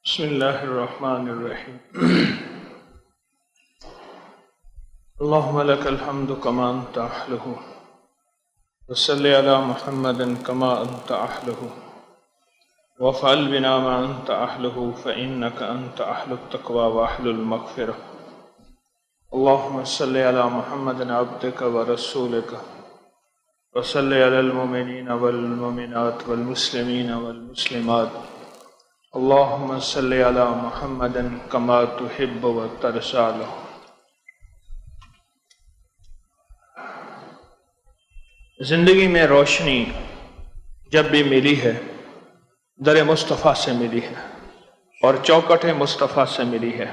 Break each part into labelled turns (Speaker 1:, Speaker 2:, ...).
Speaker 1: بسم اللہ الرحمن الرحیم اللہم لک الحمد کما انت اہلہ وصلی علی محمد کما انت اہلہ وافعل بنا ما انت اہلہ فانک انت اہل التقوی واہل المغفرہ اللہم صلی علی محمد عبدک ورسولک وصلی علی المؤمنین والمؤمنات والمسلمین والمسلمات اللہم صلی علی محمد کما تحب و ترضی لہ۔ زندگی میں روشنی جب بھی ملی ہے در مصطفیٰ سے ملی ہے اور چوکٹ مصطفیٰ سے ملی ہے۔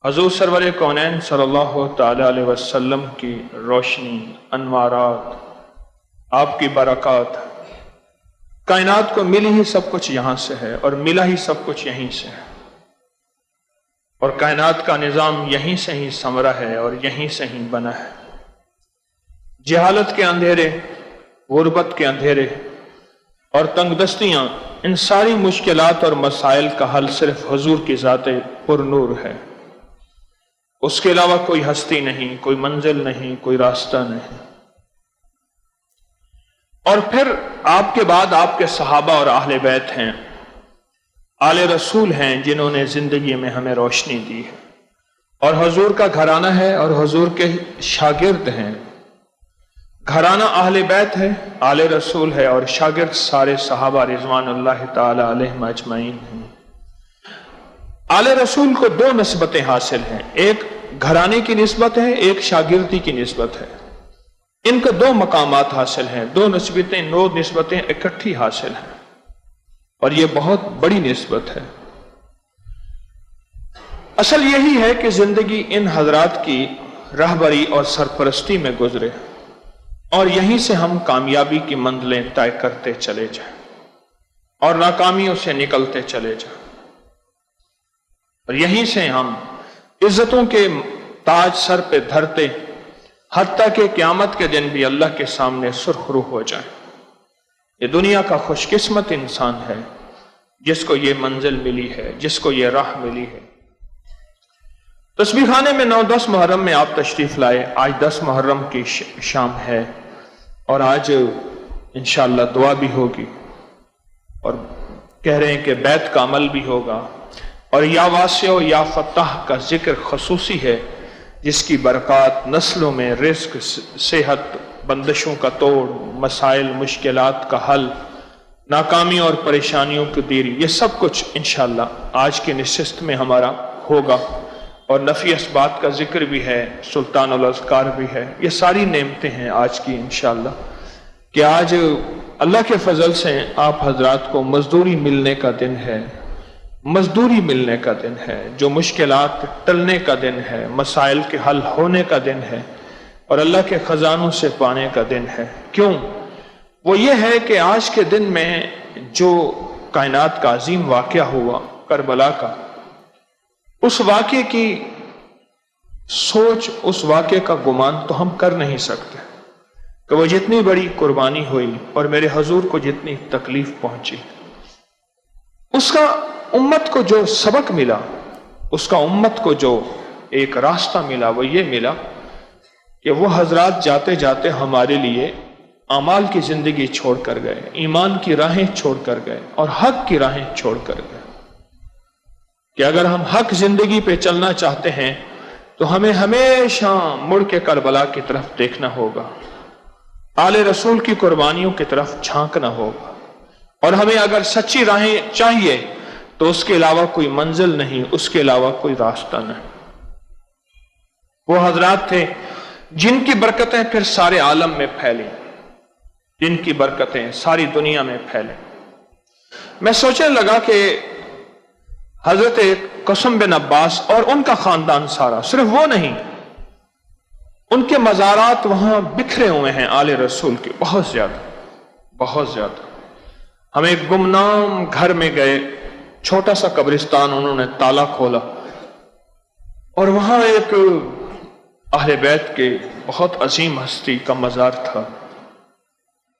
Speaker 1: حضور سرور کونین صلی اللہ تعالی علیہ وسلم کی روشنی، انوارات، آپ کی برکات، کائنات کو ملی ہی سب کچھ یہاں سے ہے اور ملا ہی سب کچھ یہیں سے ہے، اور کائنات کا نظام یہیں سے ہی ثمرہ ہے اور یہیں سے ہی بنا ہے۔ جہالت کے اندھیرے، غربت کے اندھیرے اور تنگ دستیاں، ان ساری مشکلات اور مسائل کا حل صرف حضور کی ذات پر نور ہے۔ اس کے علاوہ کوئی ہستی نہیں، کوئی منزل نہیں، کوئی راستہ نہیں۔ اور پھر آپ کے بعد آپ کے صحابہ اور اہل بیت ہیں، آل رسول ہیں، جنہوں نے زندگی میں ہمیں روشنی دی ہے، اور حضور کا گھرانہ ہے اور حضور کے شاگرد ہیں۔ گھرانہ اہل بیت ہے، آل رسول ہے، اور شاگرد سارے صحابہ رضوان اللہ تعالی علیہم اجمعین ہیں۔ آل رسول کو دو نسبتیں حاصل ہیں، ایک گھرانے کی نسبت ہے، ایک شاگردی کی نسبت ہے۔ ان کو دو مقامات حاصل ہیں، دو نسبتیں اکٹھی حاصل ہیں، اور یہ بہت بڑی نسبت ہے۔ اصل یہی ہے کہ زندگی ان حضرات کی رہبری اور سرپرستی میں گزرے اور یہیں سے ہم کامیابی کی منزلیں طے کرتے چلے جائیں اور ناکامیوں سے نکلتے چلے جائیں، اور یہیں سے ہم عزتوں کے تاج سر پہ دھرتے حتیٰ کہ قیامت کے دن بھی اللہ کے سامنے سرخ روح ہو جائیں۔ یہ دنیا کا خوش قسمت انسان ہے جس کو یہ منزل ملی ہے، جس کو یہ راہ ملی ہے۔ تسبیح خانے میں 9-10 محرم میں آپ تشریف لائے۔ آج 10 محرم کی شام ہے، اور آج انشاءاللہ دعا بھی ہوگی، اور کہہ رہے ہیں کہ بیت کا عمل بھی ہوگا، اور یا واسع یا فتح کا ذکر خصوصی ہے، جس کی برکات نسلوں میں رزق، صحت، بندشوں کا توڑ، مسائل، مشکلات کا حل، ناکامی اور پریشانیوں کی دیری، یہ سب کچھ انشاءاللہ آج کی نشست میں ہمارا ہوگا۔ اور نفی اسبات کا ذکر بھی ہے، سلطان الاذکار بھی ہے۔ یہ ساری نعمتیں ہیں آج کی انشاءاللہ، کہ آج اللہ کے فضل سے آپ حضرات کو مزدوری ملنے کا دن ہے، مزدوری ملنے کا دن ہے، جو مشکلات ٹلنے کا دن ہے، مسائل کے حل ہونے کا دن ہے، اور اللہ کے خزانوں سے پانے کا دن ہے۔ کیوں؟ وہ یہ ہے کہ آج کے دن میں جو کائنات کا عظیم واقعہ ہوا کربلا کا، اس واقعے کی سوچ، اس واقعے کا گمان تو ہم کر نہیں سکتے کہ وہ جتنی بڑی قربانی ہوئی اور میرے حضور کو جتنی تکلیف پہنچی، اس کا امت کو جو سبق ملا، اس کا امت کو جو ایک راستہ ملا، وہ یہ ملا کہ وہ حضرات جاتے جاتے ہمارے لیے اعمال کی زندگی چھوڑ کر گئے، ایمان کی راہیں چھوڑ کر گئے، اور حق کی راہیں چھوڑ کر گئے، کہ اگر ہم حق زندگی پہ چلنا چاہتے ہیں تو ہمیں ہمیشہ مڑ کے کربلا کی طرف دیکھنا ہوگا، آل رسول کی قربانیوں کی طرف جھانکنا ہوگا، اور ہمیں اگر سچی راہیں چاہیے تو اس کے علاوہ کوئی منزل نہیں، اس کے علاوہ کوئی راستہ نہیں۔ وہ حضرات تھے جن کی برکتیں پھر سارے عالم میں پھیلیں، جن کی برکتیں ساری دنیا میں پھیلیں۔ میں سوچنے لگا کہ حضرت قاسم بن عباس اور ان کا خاندان سارا، صرف وہ نہیں، ان کے مزارات وہاں بکھرے ہوئے ہیں آل رسول کے، بہت زیادہ، بہت زیادہ۔ ہم ایک گمنام گھر میں گئے، چھوٹا سا قبرستان، انہوں نے تالا کھولا، اور وہاں ایک اہل بیت کے بہت عظیم ہستی کا مزار تھا،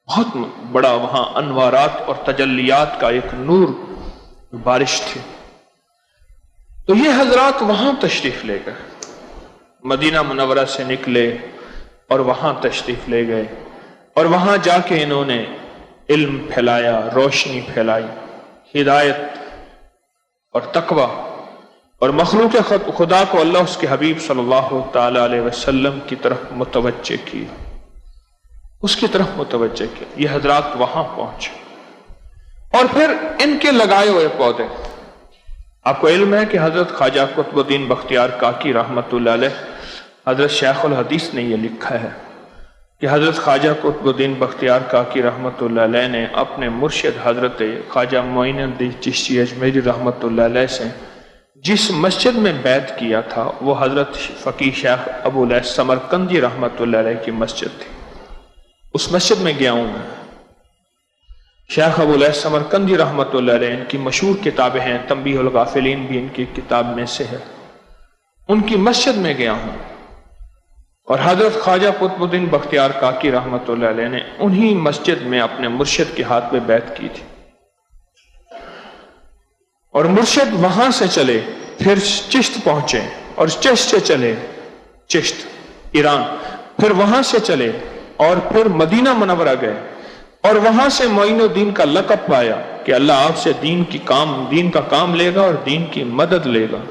Speaker 1: بہت بڑا، وہاں انوارات اور تجلیات کا ایک نور بارش تھی۔ تو یہ حضرات وہاں تشریف لے گئے، مدینہ منورہ سے نکلے اور وہاں تشریف لے گئے، اور وہاں جا کے انہوں نے علم پھیلایا، روشنی پھیلائی، ہدایت اور تقوی اور مخلوق خدا کو اللہ اس کے حبیب صلی اللہ تعالی علیہ وسلم کی طرف متوجہ کی، اس کی طرف متوجہ کیا۔ یہ حضرات وہاں پہنچے، اور پھر ان کے لگائے ہوئے پودے، آپ کو علم ہے کہ حضرت خواجہ قطب الدین بختیار کاکی رحمت اللہ علیہ، حضرت شیخ الحدیث نے یہ لکھا ہے کہ حضرت خواجہ قطب الدین بختیار کاکی رحمت اللہ علیہ نے اپنے مرشد حضرت خواجہ معین الدین چشتی اجمیری رحمت اللہ علیہ سے جس مسجد میں بیعت کیا تھا وہ حضرت فقیہ شیخ ابو الیاس سمرقندی رحمت اللہ علیہ کی مسجد تھی۔ اس مسجد میں گیا ہوں میں، شیخ ابو الیاس سمرقندی رحمت اللہ علیہ، ان کی مشہور کتابیں ہیں، تنبیہ الغافلین بھی ان کی کتاب میں سے ہے، ان کی مسجد میں گیا ہوں، اور حضرت خواجہ قطب الدین بختیار کاکی رحمت اللہ علیہ نے انہی مسجد میں اپنے مرشد کے ہاتھ میں بیعت کی تھی، اور مرشد وہاں سے چلے پھر چشت پہنچے، اور چشت سے چلے چشت ایران، پھر وہاں سے چلے اور پھر مدینہ منورہ گئے، اور وہاں سے معین الدین کا لقب پایا کہ اللہ آپ سے دین کا کام لے گا اور دین کی مدد لے گا،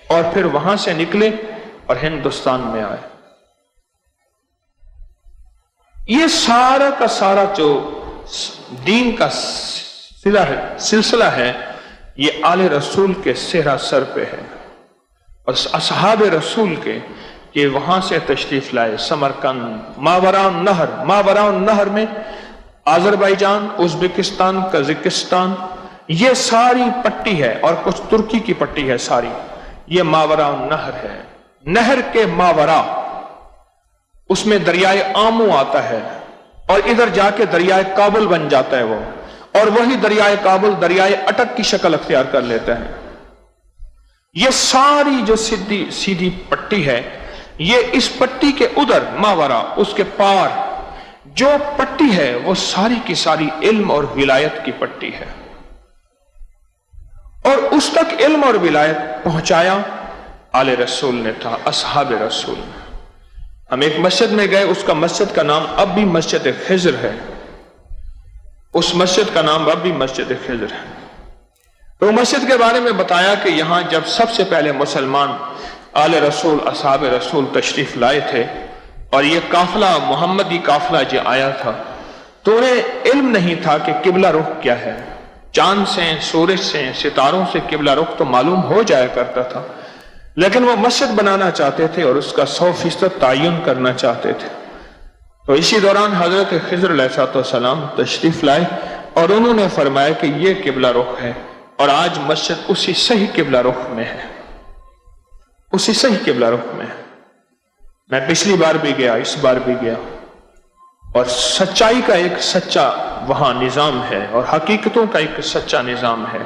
Speaker 1: اور پھر وہاں سے نکلے اور ہندوستان میں آئے۔ یہ سارا کا سارا جو دین کا سلسلہ ہے یہ آل رسول کے صحرا سر پہ ہے، اور اصحاب رسول کے کہ وہاں سے تشریف لائے سمرقند، ماوراء النہر میں آذربائیجان، ازبکستان، قزاقستان، یہ ساری پٹی ہے، اور کچھ ترکی کی پٹی ہے ساری، یہ ماوراء النہر ہے، نہر کے ماوراء، اس میں دریائے آمو آتا ہے، اور ادھر جا کے دریائے کابل بن جاتا ہے وہ، اور وہی دریائے کابل دریائے اٹک کی شکل اختیار کر لیتا ہے۔ یہ ساری جو سیدھی پٹی ہے، یہ اس پٹی کے ادھر ماوراء، اس کے پار جو پٹی ہے وہ ساری کی ساری علم اور ولایت کی پٹی ہے، اور اس تک علم اور ولایت پہنچایا آل رسول نے تھا، اصحاب رسول نے۔ ہم ایک مسجد میں گئے، اس کا مسجد کا نام اب بھی مسجد خضر ہے، اس مسجد کا نام اب بھی مسجد خضر ہے۔ تو مسجد کے بارے میں بتایا کہ یہاں جب سب سے پہلے مسلمان آل رسول اصحاب رسول تشریف لائے تھے، اور یہ قافلہ محمدی قافلہ جو آیا تھا، تو انہیں علم نہیں تھا کہ قبلہ رخ کیا ہے۔ چاند سے، سورج سے، ستاروں سے قبلہ رخ تو معلوم ہو جایا کرتا تھا، لیکن وہ مسجد بنانا چاہتے تھے اور اس کا 100% تعین کرنا چاہتے تھے۔ تو اسی دوران حضرت خضر علیہ السلام تشریف لائے، اور انہوں نے فرمایا کہ یہ قبلہ رخ ہے، اور آج مسجد اسی صحیح قبلہ رخ میں ہے، اسی صحیح قبلہ رخ میں ہے۔ میں پچھلی بار بھی گیا، اس بار بھی گیا، اور سچائی کا ایک سچا وہاں نظام ہے، اور حقیقتوں کا ایک سچا نظام ہے،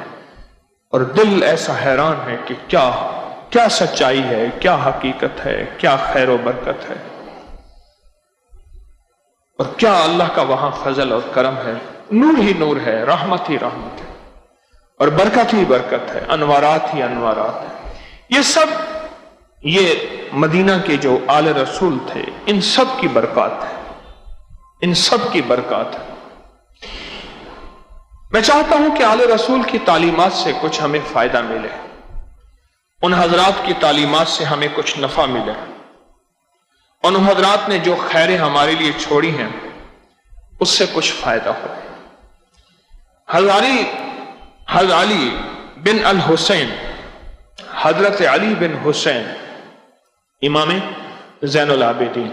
Speaker 1: اور دل ایسا حیران ہے کہ کیا سچائی ہے، کیا حقیقت ہے، کیا خیر و برکت ہے، اور کیا اللہ کا وہاں فضل اور کرم ہے، نور ہی نور ہے، رحمت ہی رحمت ہے، اور برکت ہی برکت ہے، انوارات ہی انوارات ہے۔ یہ سب یہ مدینہ کے جو آل رسول تھے، ان سب کی برکات ہے، ان سب کی برکات ہے۔ میں چاہتا ہوں کہ آل رسول کی تعلیمات سے کچھ ہمیں فائدہ ملے، ان حضرات کی تعلیمات سے ہمیں کچھ نفع ملے، ان حضرات نے جو خیریں ہمارے لیے چھوڑی ہیں اس سے کچھ فائدہ ہو۔ حضرت علی بن الحسین، حضرت علی بن حسین امام زین العابدین،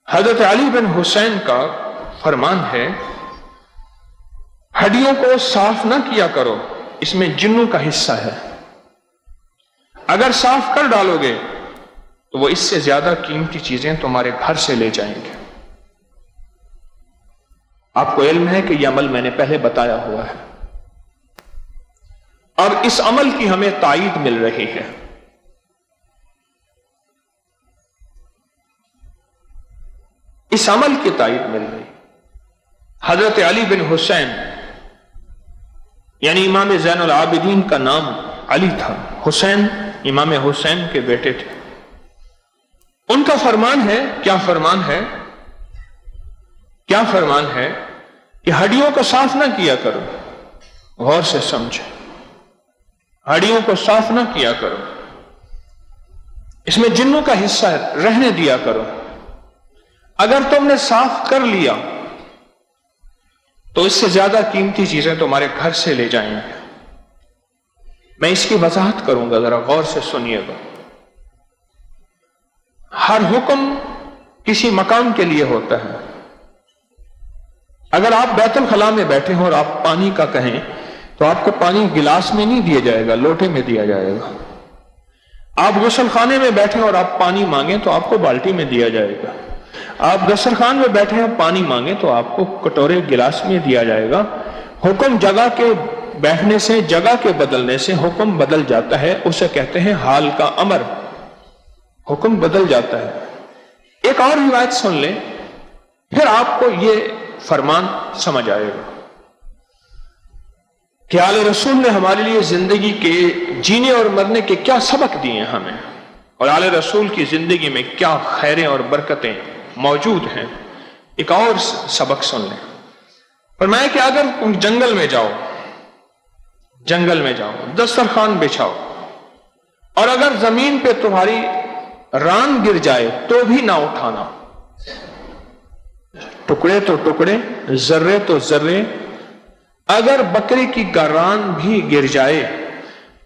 Speaker 1: حضرت علی بن حسین کا فرمان ہے، ہڈیوں کو صاف نہ کیا کرو، اس میں جنوں کا حصہ ہے، اگر صاف کر ڈالو گے تو وہ اس سے زیادہ قیمتی چیزیں تمہارے گھر سے لے جائیں گے۔ آپ کو علم ہے کہ یہ عمل میں نے پہلے بتایا ہوا ہے، اور اس عمل کی ہمیں تائید مل رہی ہے۔ اس عمل کی تائید مل رہی۔ حضرت علی بن حسین یعنی امام زین العابدین کا نام علی تھا، حسین امام حسین کے بیٹے تھے. ان کا فرمان ہے، کیا فرمان ہے؟ کیا فرمان ہے کہ ہڈیوں کو صاف نہ کیا کرو. غور سے سمجھے، ہڈیوں کو صاف نہ کیا کرو، اس میں جنوں کا حصہ رہنے دیا کرو. اگر تم نے صاف کر لیا تو اس سے زیادہ قیمتی چیزیں تمہارے گھر سے لے جائیں گے. میں اس کی وضاحت کروں گا، ذرا غور سے سنیے گا. ہر حکم کسی مقام کے لیے ہوتا ہے. اگر آپ بیت الخلاء میں بیٹھے ہوں اور آپ پانی کا کہیں تو آپ کو پانی گلاس میں نہیں دیا جائے گا، لوٹے میں دیا جائے گا. آپ غسل خانے میں بیٹھے اور آپ پانی مانگیں تو آپ کو بالٹی میں دیا جائے گا. آپ غسل خان میں بیٹھے ہیں پانی مانگیں تو آپ کو کٹورے گلاس میں دیا جائے گا. حکم جگہ کے بیٹھنے سے، جگہ کے بدلنے سے حکم بدل جاتا ہے. اسے کہتے ہیں حال کا امر. حکم بدل جاتا ہے. ایک اور روایت سن لیں، پھر آپ کو یہ فرمان سمجھ آئے گا کہ آل رسول نے ہمارے لیے زندگی کے جینے اور مرنے کے کیا سبق دیے ہیں ہمیں، اور آل رسول کی زندگی میں کیا خیریں اور برکتیں موجود ہیں. ایک اور سبق سن لیں. فرمایا کہ اگر تم جنگل میں جاؤ، جنگل میں جاؤ، دسترخوان بچھاؤ، اور اگر زمین پہ تمہاری ران گر جائے تو بھی نہ اٹھانا. ٹکڑے تو ٹکڑے، ذرے تو ذرے، اگر بکری کی گران بھی گر جائے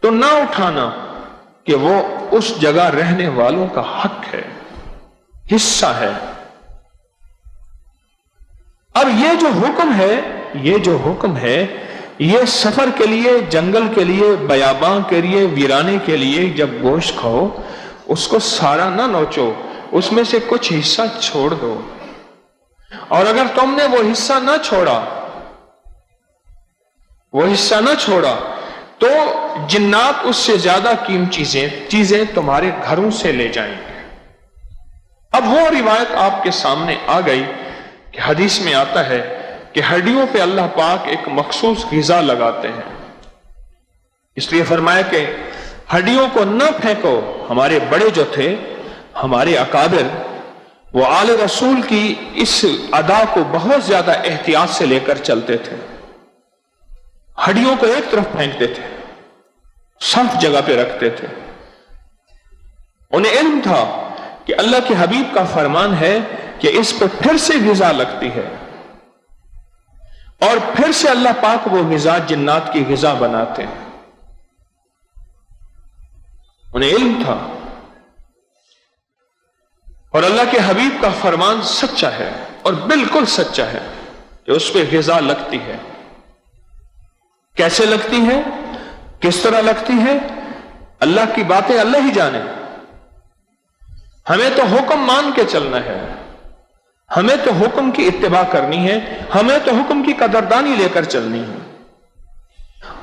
Speaker 1: تو نہ اٹھانا، کہ وہ اس جگہ رہنے والوں کا حق ہے، حصہ ہے. اب یہ جو حکم ہے، یہ جو حکم ہے، یہ سفر کے لیے، جنگل کے لیے، بیاباں کے لیے، ویرانے کے لیے جب گوشت کھاؤ اس کو سارا نہ نوچو، اس میں سے کچھ حصہ چھوڑ دو. اور اگر تم نے وہ حصہ نہ چھوڑا، وہ حصہ نہ چھوڑا تو جنات اس سے زیادہ قیمتی چیزیں تمہارے گھروں سے لے جائیں گے. اب وہ روایت آپ کے سامنے آ گئی کہ حدیث میں آتا ہے کہ ہڈیوں پہ اللہ پاک ایک مخصوص غذا لگاتے ہیں. اس لیے فرمایا کہ ہڈیوں کو نہ پھینکو. ہمارے بڑے جو تھے، ہمارے اکابر، وہ آل رسول کی اس ادا کو بہت زیادہ احتیاط سے لے کر چلتے تھے. ہڈیوں کو ایک طرف پھینکتے تھے، صاف جگہ پہ رکھتے تھے. انہیں علم تھا کہ اللہ کے حبیب کا فرمان ہے کہ اس پہ پھر سے غذا لگتی ہے، اور پھر سے اللہ پاک وہ غذا جنات کی غذا بناتے ہیں. انہیں علم تھا، اور اللہ کے حبیب کا فرمان سچا ہے اور بالکل سچا ہے کہ اس پہ غذا لگتی ہے. کیسے لگتی ہے، کس طرح لگتی ہے، اللہ کی باتیں اللہ ہی جانے. ہمیں تو حکم مان کے چلنا ہے، ہمیں تو حکم کی اتباع کرنی ہے، ہمیں تو حکم کی قدردانی لے کر چلنی ہے.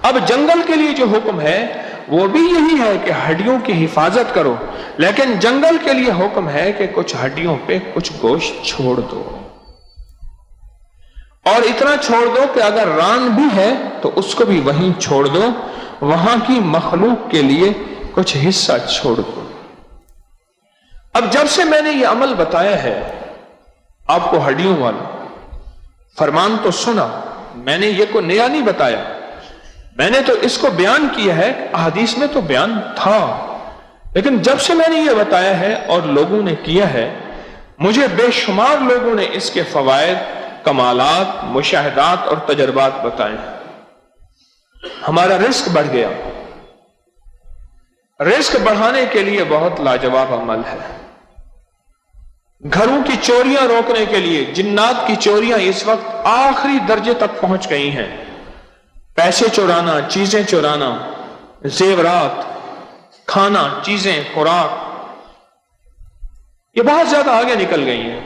Speaker 1: اب جنگل کے لیے جو حکم ہے وہ بھی یہی ہے کہ ہڈیوں کی حفاظت کرو، لیکن جنگل کے لیے حکم ہے کہ کچھ ہڈیوں پہ کچھ گوشت چھوڑ دو، اور اتنا چھوڑ دو کہ اگر ران بھی ہے تو اس کو بھی وہیں چھوڑ دو، وہاں کی مخلوق کے لیے کچھ حصہ چھوڑ دو. اب جب سے میں نے یہ عمل بتایا ہے آپ کو ہڈیوں والا، فرمان تو سنا، میں نے یہ کو نیا نہیں بتایا، میں نے تو اس کو بیان کیا ہے. احادیث میں تو بیان تھا، لیکن جب سے میں نے یہ بتایا ہے اور لوگوں نے کیا ہے، مجھے بے شمار لوگوں نے اس کے فوائد، کمالات، مشاہدات اور تجربات بتائے. ہمارا رزق بڑھ گیا. رزق بڑھانے کے لیے بہت لاجواب عمل ہے. گھروں کی چوریاں روکنے کے لیے جنات کی چوریاں اس وقت آخری درجے تک پہنچ گئی ہیں. پیسے چورانا، چیزیں چورانا، زیورات، کھانا، چیزیں، خوراک، یہ بہت زیادہ آگے نکل گئی ہیں.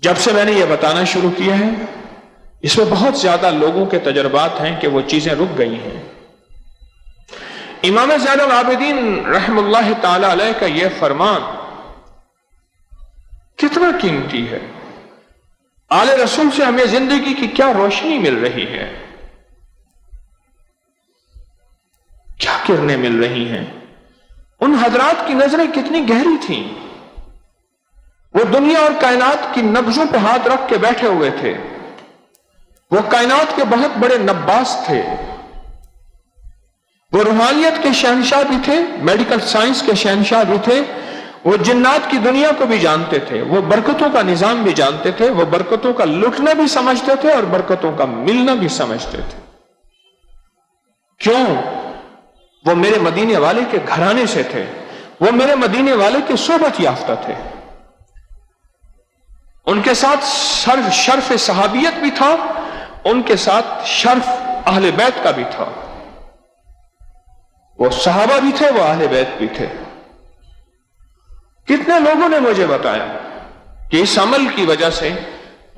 Speaker 1: جب سے میں نے یہ بتانا شروع کیا ہے اس میں بہت زیادہ لوگوں کے تجربات ہیں کہ وہ چیزیں رک گئی ہیں. امام زین العابدین رحم اللہ تعالی علیہ کا یہ فرمان کتنا قیمتی ہے. آل رسول سے ہمیں زندگی کی کیا روشنی مل رہی ہے. کیا کرنیں مل رہی ہیں. ان حضرات کی نظریں کتنی گہری تھیں. وہ دنیا اور کائنات کی نبضوں پہ ہاتھ رکھ کے بیٹھے ہوئے تھے. وہ کائنات کے بہت بڑے نباس تھے. وہ روحانیت کے شہنشاہ بھی تھے, میڈیکل سائنس کے شہنشاہ بھی تھے. وہ جنات کی دنیا کو بھی جانتے تھے. وہ برکتوں کا نظام بھی جانتے تھے. وہ برکتوں کا لٹنا بھی سمجھتے تھے اور برکتوں کا ملنا بھی سمجھتے تھے. کیوں؟ وہ میرے مدینے والے کے گھرانے سے تھے. وہ میرے مدینے والے کے صحبت یافتہ تھے. ان کے ساتھ شرف صحابیت بھی تھا, ان کے ساتھ شرف اہل بیت کا بھی تھا. وہ صحابہ بھی تھے, وہ اہل بیت بھی تھے. کتنے لوگوں نے مجھے بتایا کہ اس عمل کی وجہ سے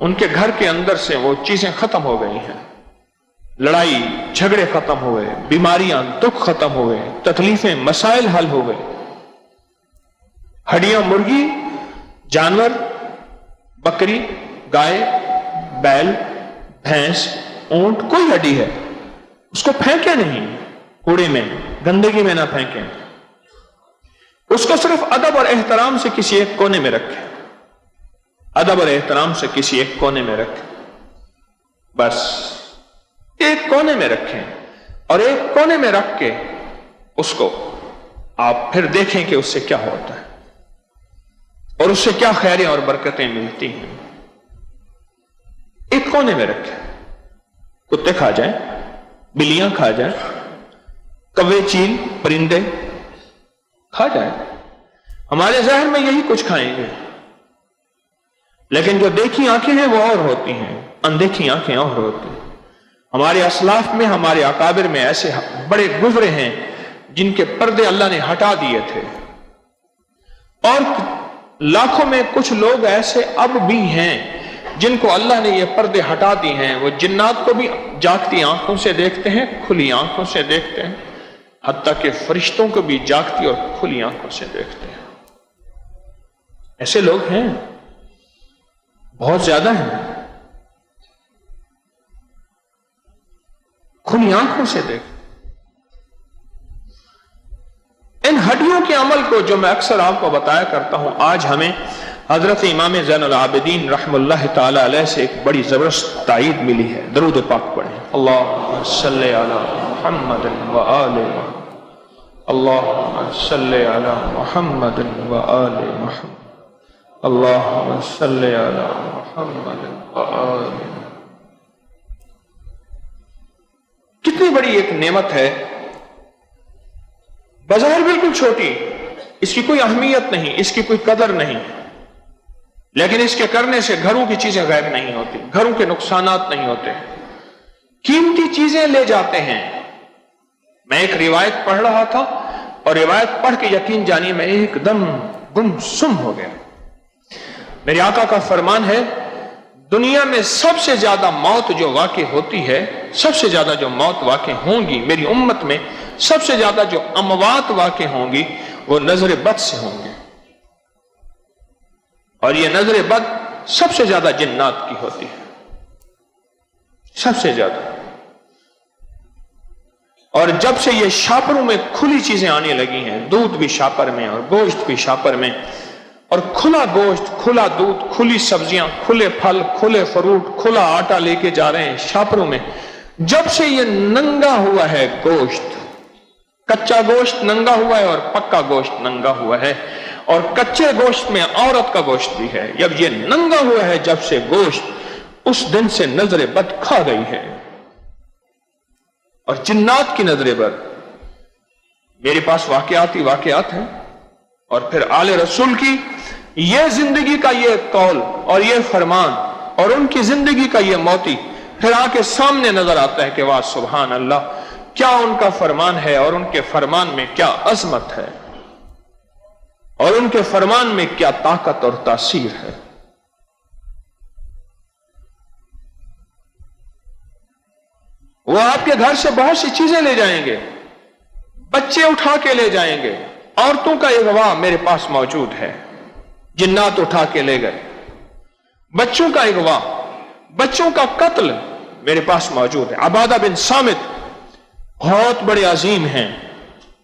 Speaker 1: ان کے گھر کے اندر سے وہ چیزیں ختم ہو گئی ہیں. لڑائی جھگڑے ختم ہوئے, بیماریاں دکھ ختم ہوئے, تکلیفیں مسائل حل ہو گئے. ہڈیاں مرغی, جانور, بکری, گائے, بیل, بھینس, اونٹ, کوئی ہڈی ہے اس کو پھینکے نہیں, کوڑے میں گندگی میں نہ پھینکیں. اس کو صرف ادب اور احترام سے کسی ایک کونے میں رکھیں. ادب اور احترام سے کسی ایک کونے میں رکھیں. بس ایک کونے میں رکھیں, اور ایک کونے میں رکھ کے اس کو آپ پھر دیکھیں کہ اس سے کیا ہوتا ہے اور اس سے کیا خیریں اور برکتیں ملتی ہیں. ایک کونے میں رکھیں. کتے کھا جائیں, بلیاں کھا جائیں, کوے, چیل, پرندے کھا جائیں. ہمارے ذہن میں یہی کچھ کھائیں گے, لیکن جو دیکھی آنکھیں ہیں وہ اور ہوتی ہیں, اندیکھی آنکھیں اور ہوتی ہیں. ہمارے اسلاف میں, ہمارے اکابر میں ایسے بڑے گزرے ہیں جن کے پردے اللہ نے ہٹا دیے تھے, اور لاکھوں میں کچھ لوگ ایسے اب بھی ہیں جن کو اللہ نے یہ پردے ہٹا دی ہیں. وہ جنات کو بھی جاگتی آنکھوں سے دیکھتے ہیں, کھلی آنکھوں سے دیکھتے ہیں, حتیٰ کہ فرشتوں کو بھی جاگتی اور کھلی آنکھوں سے دیکھتے ہیں. ایسے لوگ ہیں, بہت زیادہ ہیں, کھلی آنکھوں سے دیکھتے. ان ہڈیوں کے عمل کو جو میں اکثر آپ کو بتایا کرتا ہوں, آج ہمیں حضرت امام زین العابدین رحم اللہ تعالی علیہ سے ایک بڑی زبردست تائید ملی ہے. درود پاک پڑھیں. اللہم صلی علی محمد و آل محمد. اللہم صلی علی محمد و آل محمد. اللہم صلی علی محمد و آل محمد. کتنی بڑی ایک نعمت ہے, بظاہر بالکل چھوٹی, اس کی کوئی اہمیت نہیں, اس کی کوئی قدر نہیں, لیکن اس کے کرنے سے گھروں کی چیزیں غائب نہیں ہوتی, گھروں کے نقصانات نہیں ہوتے, قیمتی چیزیں لے جاتے ہیں. میں ایک روایت پڑھ رہا تھا, اور روایت پڑھ کے یقین جانیے میں ایک دم گمسم ہو گیا. میرے آقا کا فرمان ہے, دنیا میں سب سے زیادہ موت جو واقع ہوتی ہے, سب سے زیادہ جو موت واقع ہوں گی میری امت میں, سب سے زیادہ جو اموات واقع ہوں گی وہ نظر بد سے ہوں گے. اور یہ نظر بد سب سے زیادہ جنات کی ہوتی ہے, سب سے زیادہ. اور جب سے یہ شاپروں میں کھلی چیزیں آنے لگی ہیں, دودھ بھی شاپر میں اور گوشت بھی شاپر میں, اور کھلا گوشت, کھلا دودھ, کھلی سبزیاں, کھلے پھل, کھلے فروٹ, کھلا آٹا لے کے جا رہے ہیں شاپروں میں. جب سے یہ ننگا ہوا ہے گوشت, کچا گوشت ننگا ہوا ہے اور پکا گوشت ننگا ہوا ہے, اور کچے گوشت میں عورت کا گوشت بھی ہے. جب یہ ننگا ہوا ہے جب سے گوشت, اس دن سے نظر بد کھا گئی ہے. اور جنات کی نظر بد. میرے پاس واقعات ہی واقعات ہیں, اور پھر آل رسول کی یہ زندگی کا یہ قول اور یہ فرمان, اور ان کی زندگی کا یہ موتی پھر آ کے سامنے نظر آتا ہے کہ واہ سبحان اللہ, کیا ان کا فرمان ہے, اور ان کے فرمان میں کیا عظمت ہے, اور ان کے فرمان میں کیا طاقت اور تاثیر ہے. وہ آپ کے گھر سے بہت سی چیزیں لے جائیں گے, بچے اٹھا کے لے جائیں گے, عورتوں کا اغوا میرے پاس موجود ہے, جنات اٹھا کے لے گئے. بچوں کا اغوا, بچوں کا قتل میرے پاس موجود ہے. عبادہ بن صامت بہت بڑے عظیم ہیں,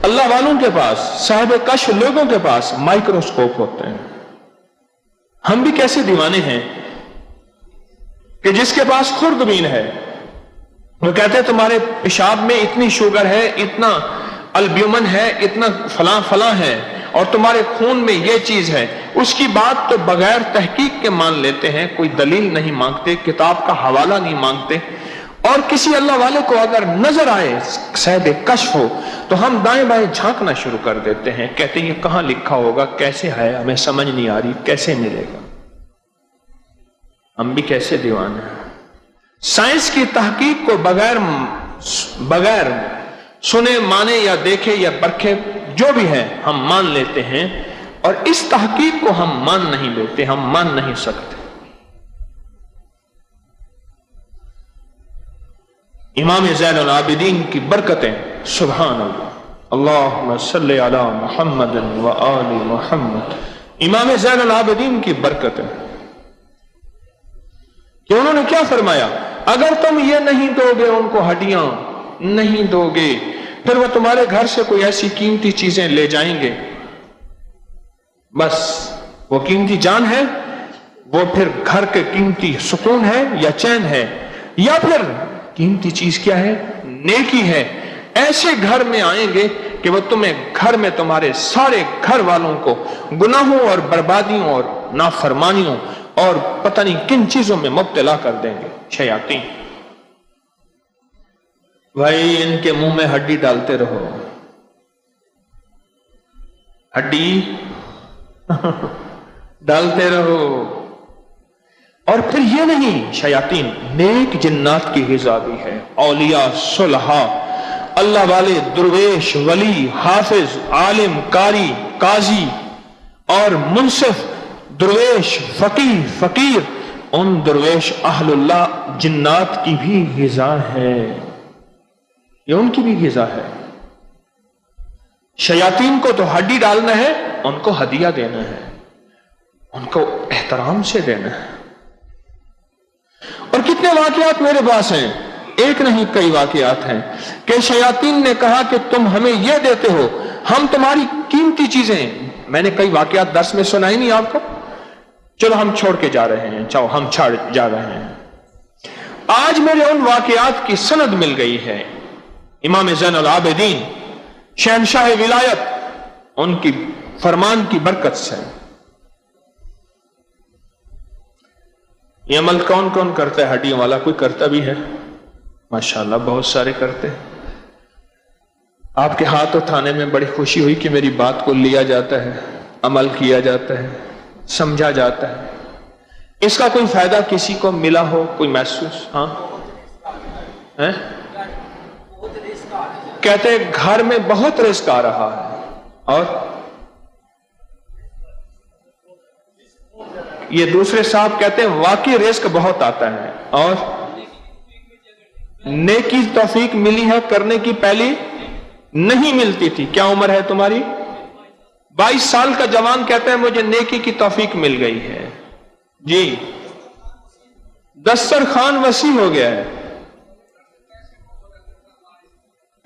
Speaker 1: اللہ والوں کے پاس، صاحب کشف لوگوں کے پاس مائکروسکوپ ہوتے ہیں. ہم بھی کیسے دیوانے ہیں کہ جس کے پاس خوردبین ہے وہ کہتے ہیں تمہارے پیشاب میں اتنی شوگر ہے، اتنا البیومن ہے، اتنا فلاں فلاں ہے، اور تمہارے خون میں یہ چیز ہے. اس کی بات تو بغیر تحقیق کے مان لیتے ہیں، کوئی دلیل نہیں مانگتے، کتاب کا حوالہ نہیں مانگتے. اور کسی اللہ والے کو اگر نظر آئے صاحب کشف ہو تو ہم دائیں بائیں جھانکنا شروع کر دیتے ہیں، کہتے ہیں یہ کہاں لکھا ہوگا، کیسے ہے، ہمیں سمجھ نہیں آ رہی، کیسے ملے گا. ہم بھی کیسے دیوانے ہیں. سائنس کی تحقیق کو بغیر سنے مانے یا دیکھے یا پرکھے جو بھی ہے ہم مان لیتے ہیں، اور اس تحقیق کو ہم مان نہیں لیتے، ہم مان نہیں سکتے. امام زین العابدین کی برکتیں، سبحان اللہ، اللہم صلی علی محمد و آل محمد. امام زین العابدین کی برکتیں کہ انہوں نے کیا فرمایا، اگر تم یہ نہیں دو گے ان کو، ہڈیاں نہیں دو گے، پھر وہ تمہارے گھر سے کوئی ایسی قیمتی چیزیں لے جائیں گے، بس وہ قیمتی جان ہے، وہ پھر گھر کے قیمتی سکون ہے یا چین ہے، یا پھر قیمتی چیز کیا ہے، نیکی ہے. ایسے گھر میں آئیں گے کہ وہ تمہیں گھر میں تمہارے سارے گھر والوں کو گناہوں اور بربادیوں اور نافرمانیوں اور پتہ نہیں کن چیزوں میں مبتلا کر دیں گے شیاطین. بھائی ان کے منہ میں ہڈی ڈالتے رہو، ہڈی ڈالتے رہو. اور پھر یہ نہیں، شیاطین نیک جنات کی غذا بھی ہے، اولیاء صلحاء، اللہ والے، درویش، ولی، حافظ، عالم، قاری، قاضی اور منصف، درویش، فقیر، ان درویش اہل اللہ جنات کی بھی غذا ہے، یہ ان کی بھی غذا ہے. شیاطین کو تو ہڈی ڈالنا ہے، ان کو ہدیہ دینا ہے، ان کو احترام سے دینا ہے. اور کتنے واقعات میرے پاس ہیں، ایک نہیں کئی واقعات ہیں کہ شیاطین نے کہا کہ تم ہمیں یہ دیتے ہو، ہم تمہاری قیمتی چیزیں. میں نے کئی واقعات درس میں سنائی نہیں آپ کو، چلو ہم چھوڑ کے جا رہے ہیں، چلو ہم چھاڑ جا رہے ہیں. آج میرے ان واقعات کی سند مل گئی ہے امام زین العابدین شہنشاہ ولایت، ان کی فرمان کی برکت سے. یہ عمل کون کون کرتا ہے ہڈیوں والا؟ کوئی کرتا بھی ہے؟ ماشاءاللہ بہت سارے کرتے ہیں. آپ کے ہاتھ اٹھانے میں بڑی خوشی ہوئی کہ میری بات کو لیا جاتا ہے، عمل کیا جاتا ہے، سمجھا جاتا ہے. اس کا کوئی فائدہ کسی کو ملا ہو، کوئی محسوس؟ ہاں کہتے ہیں گھر میں بہت رزق آ رہا ہے، اور یہ دوسرے صاحب کہتے ہیں واقعی رزق بہت آتا ہے، اور نیکی توفیق ملی ہے کرنے کی، پہلی نہیں ملتی تھی. کیا عمر ہے تمہاری؟ 22 سال کا جوان کہتا ہے مجھے نیکی کی توفیق مل گئی ہے. جی دسترخوان وسیع ہو گیا ہے.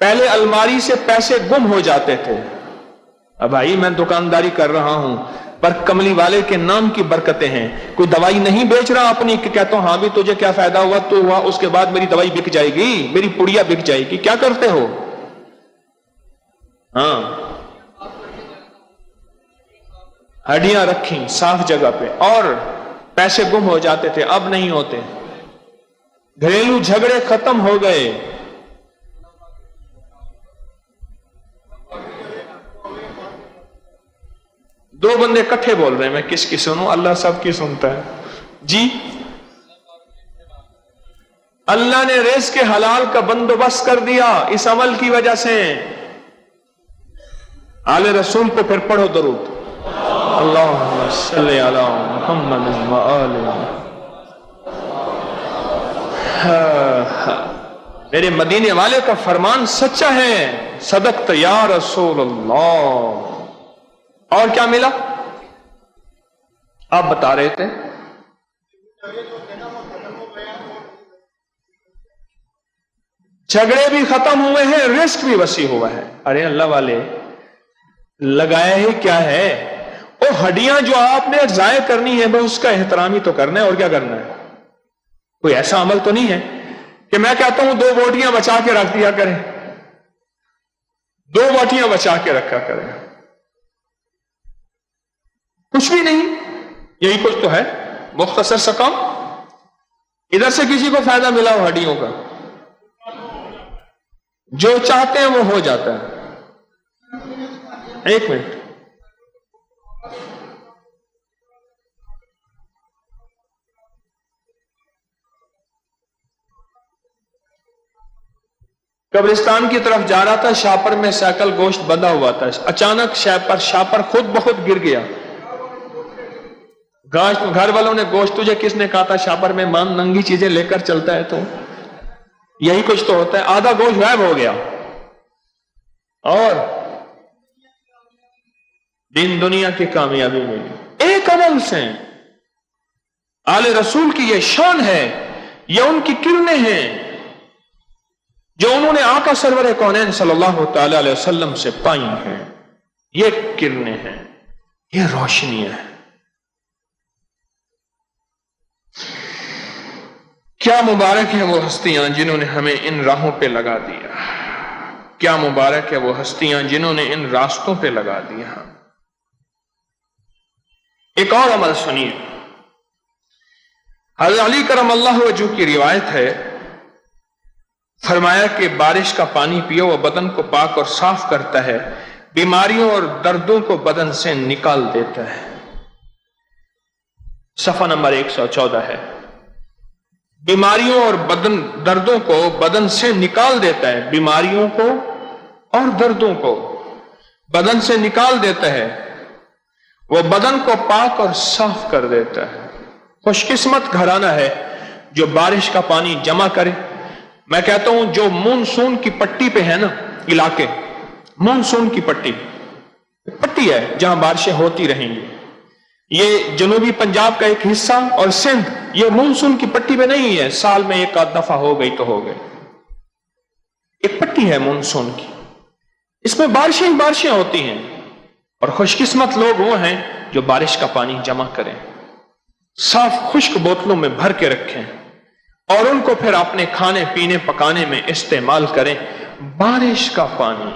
Speaker 1: پہلے الماری سے پیسے گم ہو جاتے تھے. اب بھائی میں دکانداری کر رہا ہوں پر کملی والے کے نام کی برکتیں ہیں. کوئی دوائی نہیں بیچ رہا اپنی کہ کہتا ہوں ہاں بھی تجھے کیا فائدہ ہوا، تو ہوا اس کے بعد میری دوائی بک جائے گی، میری پڑیا بک جائے گی. کیا کرتے ہو؟ ہاں ہڈیاں رکھی صاف جگہ پہ، اور پیسے گم ہو جاتے تھے، اب نہیں ہوتے. گھریلو جھگڑے ختم ہو گئے. دو بندے کٹھے بول رہے ہیں، میں کس کی سنوں؟ اللہ سب کی سنتا ہے. جی اللہ نے رزق کے حلال کا بندوبست کر دیا اس عمل کی وجہ سے. آل رسول پہ پھر پڑھو درود، اللہم صلی علی محمد و آل. میرے مدینے والے کا فرمان سچا ہے، صدقت یا رسول اللہ. اور کیا ملا؟ آپ بتا رہے تھے جھگڑے بھی ختم ہوئے ہیں، رزق بھی وسیع ہوا ہے۔ ارے اللہ والے، لگایا ہی کیا ہے؟ وہ ہڈیاں جو آپ نے ضائع کرنی ہے بس اس کا احترام ہی تو کرنا ہے، اور کیا کرنا ہے؟ کوئی ایسا عمل تو نہیں ہے کہ میں کہتا ہوں 2 بوٹیاں بچا کے رکھ دیا کریں، 2 بوٹیاں بچا کے رکھا کریں، کچھ بھی نہیں۔ یہی کچھ تو ہے، مختصر سا کام، ادھر سے کسی کو فائدہ ملا ہو ہڈیوں کا، جو چاہتے ہیں وہ ہو جاتا ہے۔ 1 منٹ، قبرستان کی طرف جا رہا تھا، شاپر میں سائیکل گوشت بندھا ہوا تھا، اچانک شاپر خود بخود گر گیا۔ گھر والوں نے گوشت تجھے کس نے کہا تھا شاپر میں مان ننگی چیزیں لے کر چلتا ہے؟ تو یہی کچھ تو ہوتا ہے، آدھا گوشت غائب ہو گیا۔ اور دین دنیا کی کامیابی ملی ایک عمل سے۔ آل رسول کی یہ شان ہے، یہ ان کی کرنیں ہیں جو انہوں نے آقا سرور کونین صلی اللہ تعالی علیہ وسلم سے پائی ہیں۔ یہ کرنیں ہیں، یہ روشنیاں ہیں۔ کیا مبارک ہے وہ ہستیاں جنہوں نے ہمیں ان راہوں پہ لگا دیا، کیا مبارک ہے وہ ہستیاں جنہوں نے ان راستوں پہ لگا دیا۔ ایک اور عمل سنیے، حضرت علی کرم اللہ وجہ کی روایت ہے، فرمایا کہ بارش کا پانی پیو، وہ بدن کو پاک اور صاف کرتا ہے، بیماریوں اور دردوں کو بدن سے نکال دیتا ہے۔ صفحہ نمبر 114 ہے۔ بیماریوں اور دردوں کو بدن سے نکال دیتا ہے، بیماریوں کو اور دردوں کو بدن سے نکال دیتا ہے، وہ بدن کو پاک اور صاف کر دیتا ہے۔ خوش قسمت گھرانہ ہے جو بارش کا پانی جمع کرے۔ میں کہتا ہوں جو مونسون کی پٹی پہ ہے نا علاقے، مونسون کی پٹی ہے جہاں بارشیں ہوتی رہیں گی، یہ جنوبی پنجاب کا ایک حصہ اور سندھ، یہ مونسون کی پٹی پہ نہیں ہے، سال میں 1 آدھ دفعہ ہو گئی تو ہو گئی، ایک پٹی ہے مونسون کی، اس میں بارشیں ہی بارشیں ہوتی ہیں۔ اور خوش قسمت لوگ وہ ہیں جو بارش کا پانی جمع کریں، صاف خشک بوتلوں میں بھر کے رکھیں اور ان کو پھر اپنے کھانے پینے پکانے میں استعمال کریں۔ بارش کا پانی،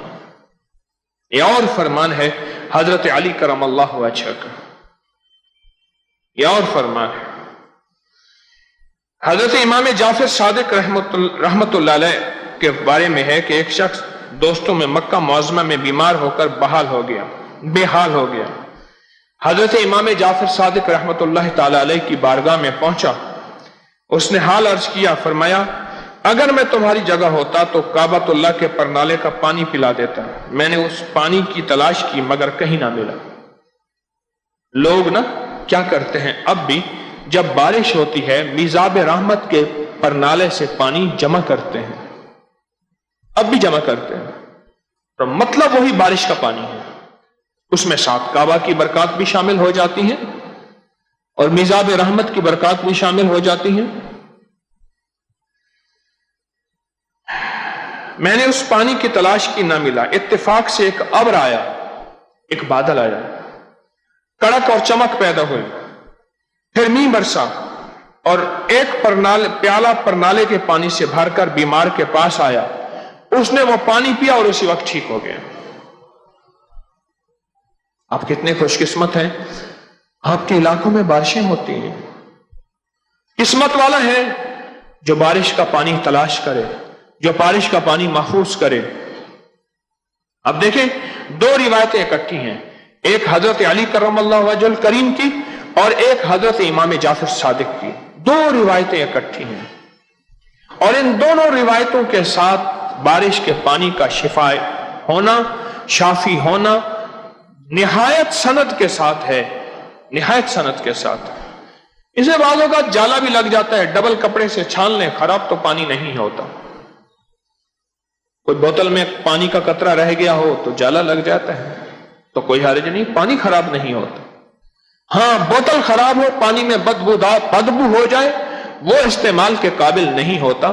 Speaker 1: یہ اور فرمان ہے حضرت علی کرم اللہ وجہ کا، یہ اور فرمان ہے۔ حضرت امام جعفر صادق رحمت اللہ علیہ کے بارے میں ہے کہ ایک شخص دوستوں میں مکہ معظمہ میں بیمار ہو کر بے حال ہو گیا۔ حضرت امام جعفر صادق رحمت اللہ تعالی علیہ کی بارگاہ میں پہنچا، اس نے حال عرض کیا، فرمایا اگر میں تمہاری جگہ ہوتا تو کعبۃ اللہ کے پرنالے کا پانی پلا دیتا، میں نے اس پانی کی تلاش کی مگر کہیں نہ ملا۔ لوگ نا کیا کرتے ہیں، اب بھی جب بارش ہوتی ہے میزاب رحمت کے پرنالے سے پانی جمع کرتے ہیں، اب بھی جمع کرتے ہیں، تو مطلب وہی بارش کا پانی ہے، اس میں ساتھ کعبہ کی برکات بھی شامل ہو جاتی ہیں اور میزاب رحمت کی برکات بھی شامل ہو جاتی ہیں۔ میں نے اس پانی کی تلاش کی، نہ ملا، اتفاق سے ایک ابر آیا، ایک بادل آیا، کڑک اور چمک پیدا ہوئی، پھر مینہ برسا اور ایک پیالہ پرنالے کے پانی سے بھر کر بیمار کے پاس آیا، اس نے وہ پانی پیا اور اسی وقت ٹھیک ہو گیا۔ آپ کتنے خوش قسمت ہیں، آپ کے علاقوں میں بارشیں ہوتی ہیں۔ قسمت والا ہے جو بارش کا پانی تلاش کرے، جو بارش کا پانی محفوظ کرے۔ اب دیکھیں 2 روایتیں اکٹھی ہیں، ایک حضرت علی کرم اللہ وجہ الکریم کی اور ایک حضرت امام جعفر صادق کی، 2 روایتیں اکٹھی ہیں، اور ان دونوں روایتوں کے ساتھ بارش کے پانی کا شفا ہونا، شافی ہونا نہایت سند کے ساتھ ہے، نہایت سند کے ساتھ۔ اسے بعضوں کا جالا بھی لگ جاتا ہے، ڈبل کپڑے سے چھان لیں، خراب تو پانی نہیں ہوتا۔ کوئی بوتل میں پانی کا قطرہ رہ گیا ہو تو جالا لگ جاتا ہے، تو کوئی حرج نہیں، پانی خراب نہیں ہوتا۔ ہاں بوتل خراب ہو، پانی میں بدبو ہو جائے، وہ استعمال کے قابل نہیں ہوتا۔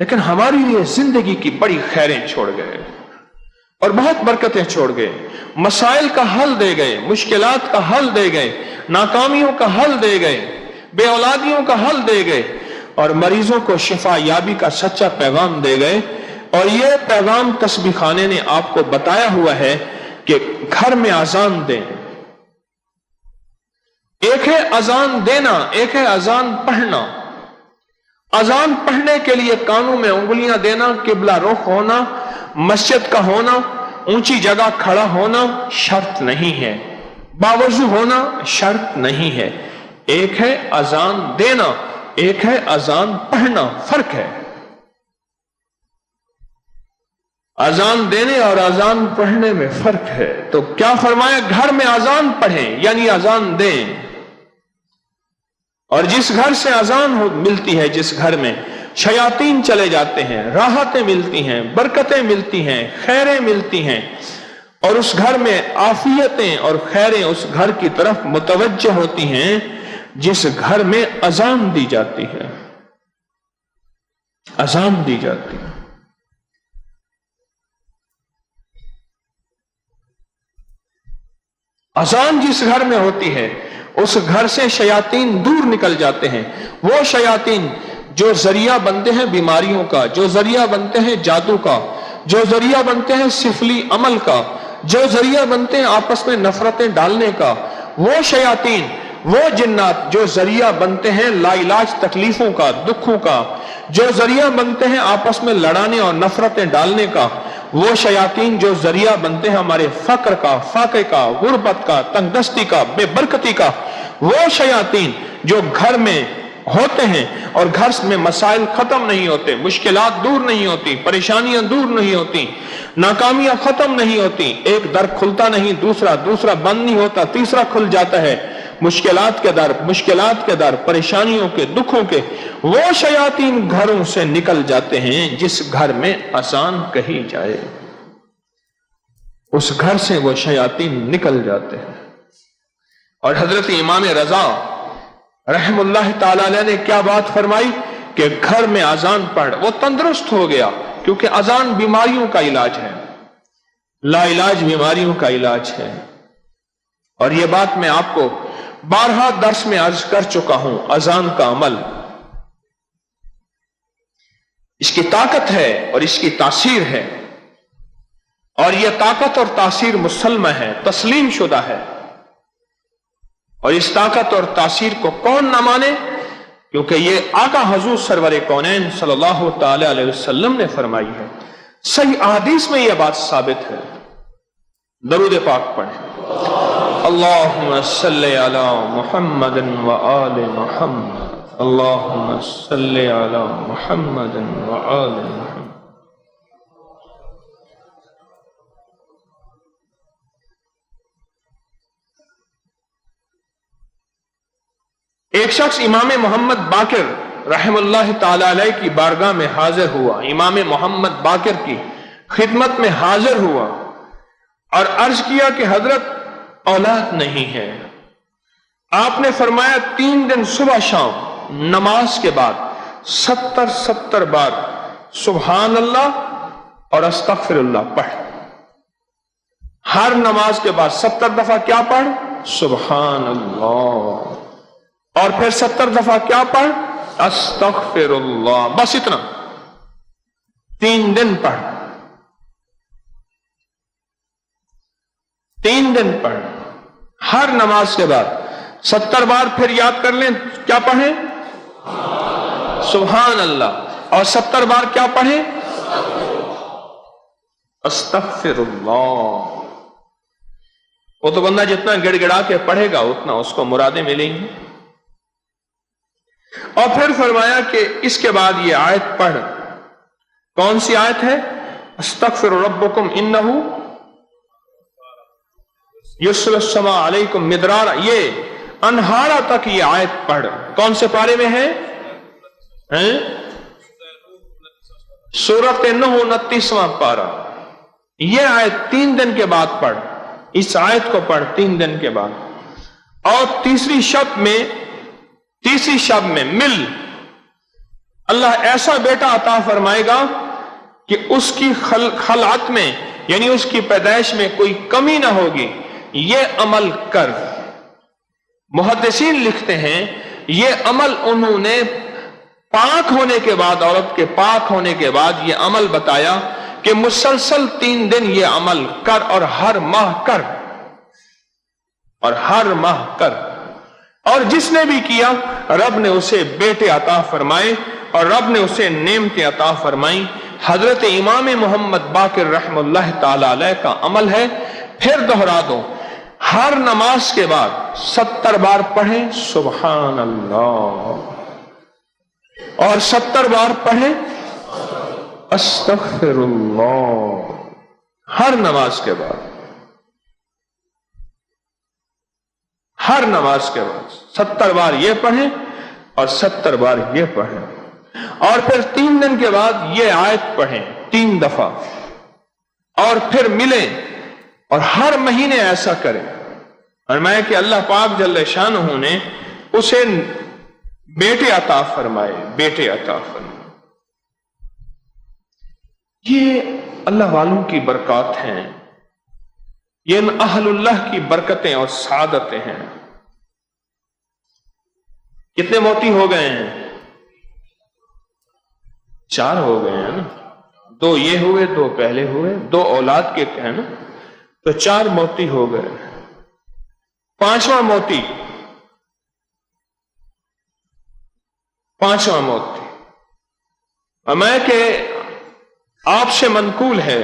Speaker 1: لیکن ہمارے لیے زندگی کی بڑی خیریں چھوڑ گئے اور بہت برکتیں چھوڑ گئے، مسائل کا حل دے گئے، مشکلات کا حل دے گئے، ناکامیوں کا حل دے گئے، بے اولادیوں کا حل دے گئے، اور مریضوں کو شفا یابی کا سچا پیغام دے گئے۔ اور یہ پیغام تسبیح خانے نے آپ کو بتایا ہوا ہے کہ گھر میں اذان دیں۔ ایک ہے اذان دینا، ایک ہے اذان پڑھنا۔ اذان پڑھنے کے لیے کانوں میں انگلیاں دینا، قبلہ رخ ہونا، مسجد کا ہونا، اونچی جگہ کھڑا ہونا شرط نہیں ہے، باوضو ہونا شرط نہیں ہے۔ ایک ہے اذان دینا، ایک ہے اذان پڑھنا، فرق ہے۔ اذان دینے اور اذان پڑھنے میں فرق ہے۔ تو کیا فرمایا؟ گھر میں اذان پڑھیں، یعنی اذان دیں۔ اور جس گھر سے اذان ملتی ہے، جس گھر میں شیاطین چلے جاتے ہیں، راحتیں ملتی ہیں، برکتیں ملتی ہیں، خیریں ملتی ہیں، اور اس گھر میں عافیتیں اور خیریں اس گھر کی طرف متوجہ ہوتی ہیں، جس گھر میں اذان دی جاتی ہے، اذان دی جاتی ہے۔ اذان جس گھر میں ہوتی ہے اس گھر سے شیاطین دور نکل جاتے ہیں۔ وہ شیاطین جو ذریعہ بنتے ہیں بیماریوں کا، جو ذریعہ بنتے ہیں جادو کا، جو ذریعہ بنتے ہیں سفلی عمل کا، جو ذریعہ بنتے ہیں آپس میں نفرتیں ڈالنے کا، وہ شیاطین، وہ جنات جو ذریعہ بنتے ہیں لا علاج تکلیفوں کا، دکھوں کا، جو ذریعہ بنتے ہیں آپس میں لڑانے اور نفرتیں ڈالنے کا، وہ شیاطین جو ذریعہ بنتے ہیں ہمارے فقر کا، فاقے کا، غربت کا، تنگ دستی کا، بے برکتی کا، وہ شیاطین جو گھر میں ہوتے ہیں اور گھر میں مسائل ختم نہیں ہوتے، مشکلات دور نہیں ہوتی، پریشانیاں دور نہیں ہوتی، ناکامیاں ختم نہیں ہوتی، ایک در کھلتا نہیں، دوسرا بند نہیں ہوتا، تیسرا کھل جاتا ہے، مشکلات کے در، پریشانیوں کے، دکھوں کے، وہ شیاطین گھروں سے نکل جاتے ہیں جس گھر میں اذان کہی جائے، اس گھر سے وہ شیاطین نکل جاتے ہیں۔ اور حضرت امام رضا رحم اللہ تعالی علیہ نے کیا بات فرمائی کہ گھر میں اذان پڑھ، وہ تندرست ہو گیا، کیونکہ اذان بیماریوں کا علاج ہے، لا علاج بیماریوں کا علاج ہے۔ اور یہ بات میں آپ کو بارہا درس میں عرض کر چکا ہوں، اذان کا عمل، اس کی طاقت ہے اور اس کی تاثیر ہے، اور یہ طاقت اور تاثیر مسلمہ ہے، تسلیم شدہ ہے۔ اور اس طاقت اور تاثیر کو کون نہ مانے، کیونکہ یہ آقا حضور سرور کونین صلی اللہ تعالی علیہ وسلم نے فرمائی ہے، صحیح احادیث میں یہ بات ثابت ہے۔ درود پاک پڑھیں۔ اللہم صلی علی محمد و آل محمد، اللہم صلی علی محمد و آل محمد۔ ایک شخص امام محمد باقر رحم اللہ تعالی علیہ کی بارگاہ میں حاضر ہوا، امام محمد باقر کی خدمت میں حاضر ہوا اور عرض کیا کہ حضرت اولاد نہیں ہے۔ آپ نے فرمایا 3 دن صبح شام نماز کے بعد 70 بار سبحان اللہ اور استغفر اللہ پڑھ۔ ہر نماز کے بعد 70 دفعہ کیا پڑھ؟ سبحان اللہ، اور پھر 70 دفعہ کیا پڑھ؟ استغفر اللہ، بس اتنا 3 دن پڑھ، 3 دن پڑھ، ہر نماز کے بعد 70 بار۔ پھر یاد کر لیں کیا پڑھیں؟ سبحان اللہ، اور 70 بار کیا پڑھیں؟ استغفر اللہ۔ وہ تو بندہ جتنا گڑ گڑا کے پڑھے گا اتنا اس کو مرادیں ملیں گی۔ اور پھر فرمایا کہ اس کے بعد یہ آیت پڑھ۔ کون سی آیت ہے؟ استغفر ربکم انہ یرسل السماء علیکم مدرارا، یہ انہارا تک یہ آیت پڑھ۔ کون سے پارے میں ہے؟ سورۃ نوح 29واں پارہ۔ یہ آیت 3 دن کے بعد پڑھ، اس آیت کو پڑھ 3 دن کے بعد، اور تیسری شب میں مل اللہ ایسا بیٹا عطا فرمائے گا کہ اس کی خلعت میں یعنی اس کی پیدائش میں کوئی کمی نہ ہوگی، یہ عمل کر۔ محدثین لکھتے ہیں یہ عمل انہوں نے پاک ہونے کے بعد، عورت کے پاک ہونے کے بعد یہ عمل بتایا کہ مسلسل 3 دن یہ عمل کر اور ہر ماہ کر، اور ہر ماہ کر، اور جس نے بھی کیا رب نے اسے بیٹے عطا فرمائے اور رب نے اسے نعمتیں عطا فرمائیں۔ حضرت امام محمد باقر رحم اللہ تعالی علیہ کا عمل ہے، پھر دہرا دو، ہر نماز کے بعد 70 بار پڑھیں سبحان اللہ، اور 70 بار پڑھیں استغفر اللہ، ہر نماز کے بعد، ہر نماز کے بعد 70 بار یہ پڑھیں اور 70 بار یہ پڑھیں، اور پھر 3 دن کے بعد یہ آیت پڑھیں 3 دفعہ، اور پھر ملیں اور ہر مہینے ایسا کریں۔ اور میں کہ اللہ پاک جل شانہ نے اسے بیٹے عطا فرمائے، بیٹے عطا فرمائے۔ یہ اللہ والوں کی برکات ہیں، یہ ان اہل اللہ کی برکتیں اور سعادتیں ہیں۔ کتنے موتی ہو گئے ہیں؟ 4 ہو گئے ہیں نا، 2 یہ ہوئے، 2 پہلے ہوئے، 2 اولاد کے ہیں نا، تو 4 موتی ہو گئے۔ 5واں موتی، 5واں موتی، اور میں کہ آپ سے منقول ہے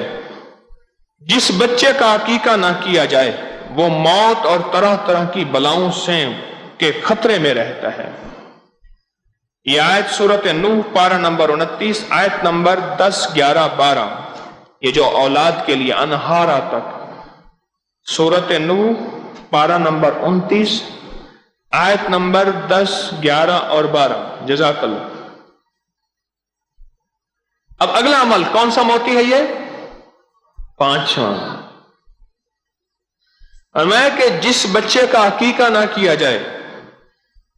Speaker 1: جس بچے کا عقیقہ نہ کیا جائے وہ موت اور طرح طرح کی بلاؤں سے کے خطرے میں رہتا ہے۔ یہ آیت سورۃ نوح پارہ نمبر 29 آیت نمبر 10، 11، 12، یہ جو اولاد کے لیے انہارا تک، سورۃ نوح پارہ نمبر 29 آیت نمبر 10، 11 اور 12۔ جزاک اللہ۔ اب اگلا عمل کون سا موتی ہے؟ یہ 5واں۔ اور میں کہ جس بچے کا عقیقہ نہ کیا جائے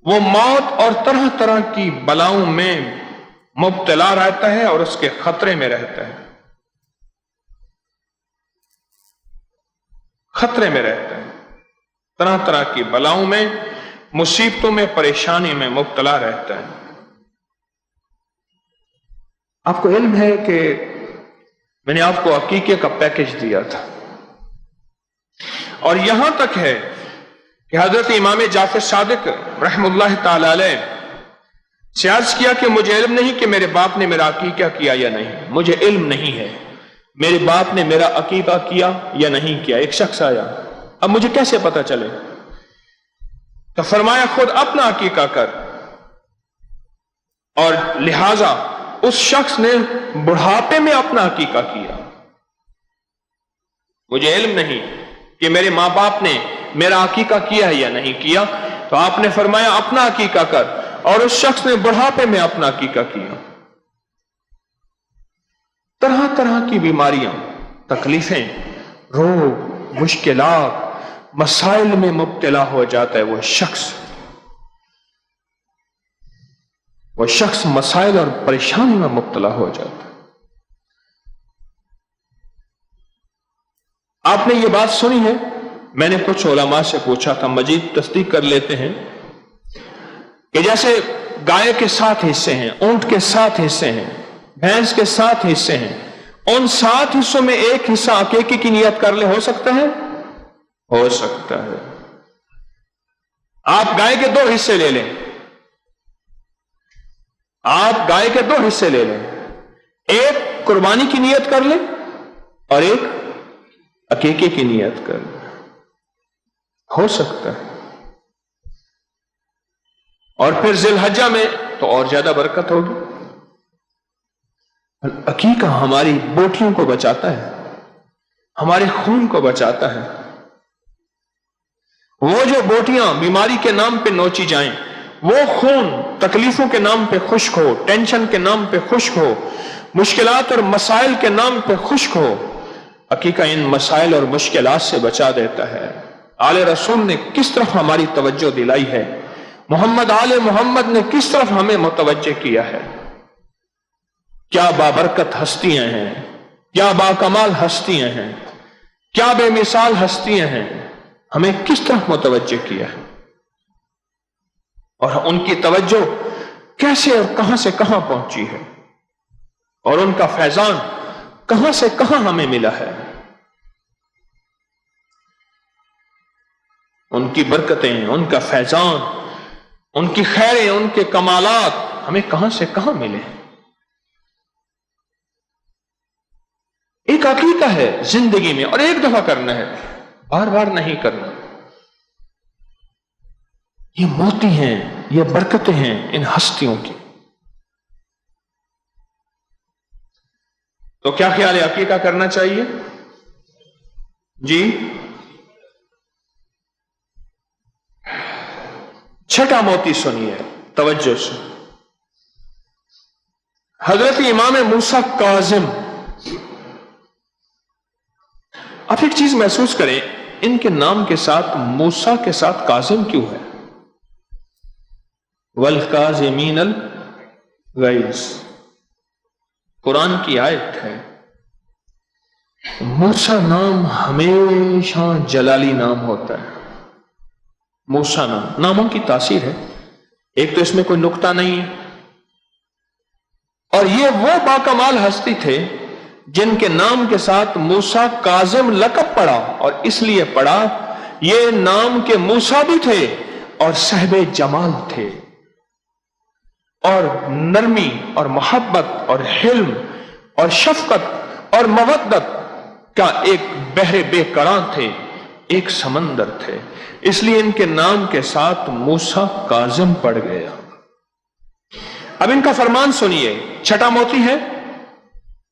Speaker 1: وہ موت اور طرح طرح کی بلاؤں میں مبتلا رہتا ہے اور اس کے خطرے میں رہتا ہے، خطرے میں رہتا ہے، طرح طرح کی بلاؤں میں، مصیبتوں میں، پریشانی میں مبتلا رہتا ہے۔ آپ کو علم ہے کہ میں نے آپ کو عقیقے کا پیکج دیا تھا، اور یہاں تک ہے کہ حضرت امام جعفر صادق رحم اللہ تعالی علیہ سے عرض کیا کہ مجھے علم نہیں کہ میرے باپ نے میرا عقیقہ کیا یا نہیں، مجھے علم نہیں ہے میرے باپ نے میرا عقیقہ کیا یا نہیں کیا۔ ایک شخص آیا، اب مجھے کیسے پتا چلے؟ تو فرمایا خود اپنا عقیقہ کر، اور لہذا اس شخص نے بڑھاپے میں اپنا عقیقہ کیا۔ مجھے علم نہیں کہ میرے ماں باپ نے میرا عقیقہ کیا ہے یا نہیں کیا، تو آپ نے فرمایا اپنا عقیقہ کر، اور اس شخص نے بڑھاپے میں اپنا عقیقہ کیا۔ طرح طرح کی بیماریاں، تکلیفیں، روگ، مشکلات، مسائل میں مبتلا ہو جاتا ہے وہ شخص مسائل اور پریشانی میں مبتلا ہو جاتا ہے۔ آپ نے یہ بات سنی ہے، میں نے کچھ علماء سے پوچھا تھا، مزید تصدیق کر لیتے ہیں، کہ جیسے گائے کے 7 حصے ہیں، اونٹ کے 7 حصے ہیں، بھینس کے 7 حصے ہیں، ان 7 حصوں میں ایک حصہ عقیقے کی نیت کر لے، ہو سکتا ہے؟ ہو سکتا ہے۔ آپ گائے کے 2 حصے لے لیں، آپ گائے کے 2 حصے لے لیں، ایک قربانی کی نیت کر لیں اور ایک عقیقے کی نیت کر لیں، ہو سکتا ہے۔ اور پھر ذی الحجہ میں تو اور زیادہ برکت ہوگی۔ عقیقہ ہماری بوٹیوں کو بچاتا ہے، ہمارے خون کو بچاتا ہے۔ وہ جو بوٹیاں بیماری کے نام پہ نوچی جائیں، وہ خون تکلیفوں کے نام پہ خشک ہو، ٹینشن کے نام پہ خشک ہو، مشکلات اور مسائل کے نام پہ خشک ہو، عقیقہ ان مسائل اور مشکلات سے بچا دیتا ہے۔ آل رسول نے کس طرف ہماری توجہ دلائی ہے، محمد آل محمد نے کس طرف ہمیں متوجہ کیا ہے۔ کیا بابرکت ہستیاں ہیں، کیا باکمال ہستیاں ہیں، کیا بے مثال ہستیاں ہیں، ہمیں کس طرح متوجہ کیا ہے، اور ان کی توجہ کیسے اور کہاں سے کہاں پہنچی ہے، اور ان کا فیضان کہاں سے کہاں ہمیں ملا ہے، ان کی برکتیں، ان کا فیضان، ان کی خیریں، ان کے کمالات ہمیں کہاں سے کہاں ملے۔ ایک عقیدہ ہے زندگی میں، اور ایک دفعہ کرنا ہے، بار بار نہیں کرنا۔ یہ موتی ہیں، یہ برکتیں ہیں ان ہستیوں کی۔ تو کیا خیال ہے، عقیقہ کرنا چاہیے؟ جی، چھٹا موتی سنیے توجہ سے۔ حضرت امام موسیٰ کاظم، آپ ایک چیز محسوس کریں، ان کے نام کے ساتھ موسیٰ کے ساتھ کاظم کیوں ہے؟ والکاظمین الغیظ، قرآن کی آیت ہے۔ موسیٰ نام ہمیشہ جلالی نام ہوتا ہے۔ موسیٰ ناموں کی تاثیر ہے، ایک تو اس میں کوئی نقطہ نہیں ہے، اور یہ وہ باکمال ہستی تھے جن کے نام کے ساتھ موسیٰ کاظم لقب پڑا، اور اس لیے پڑا یہ نام کے موسیٰ بھی تھے اور صاحب جمال تھے، اور نرمی اور محبت اور حلم اور شفقت اور مودت کا ایک بحر بے قرار تھے، ایک سمندر تھے، اس لیے ان کے نام کے ساتھ موسیٰ کاظم پڑ گیا۔ اب ان کا فرمان سنیے، چھٹا موتی ہے،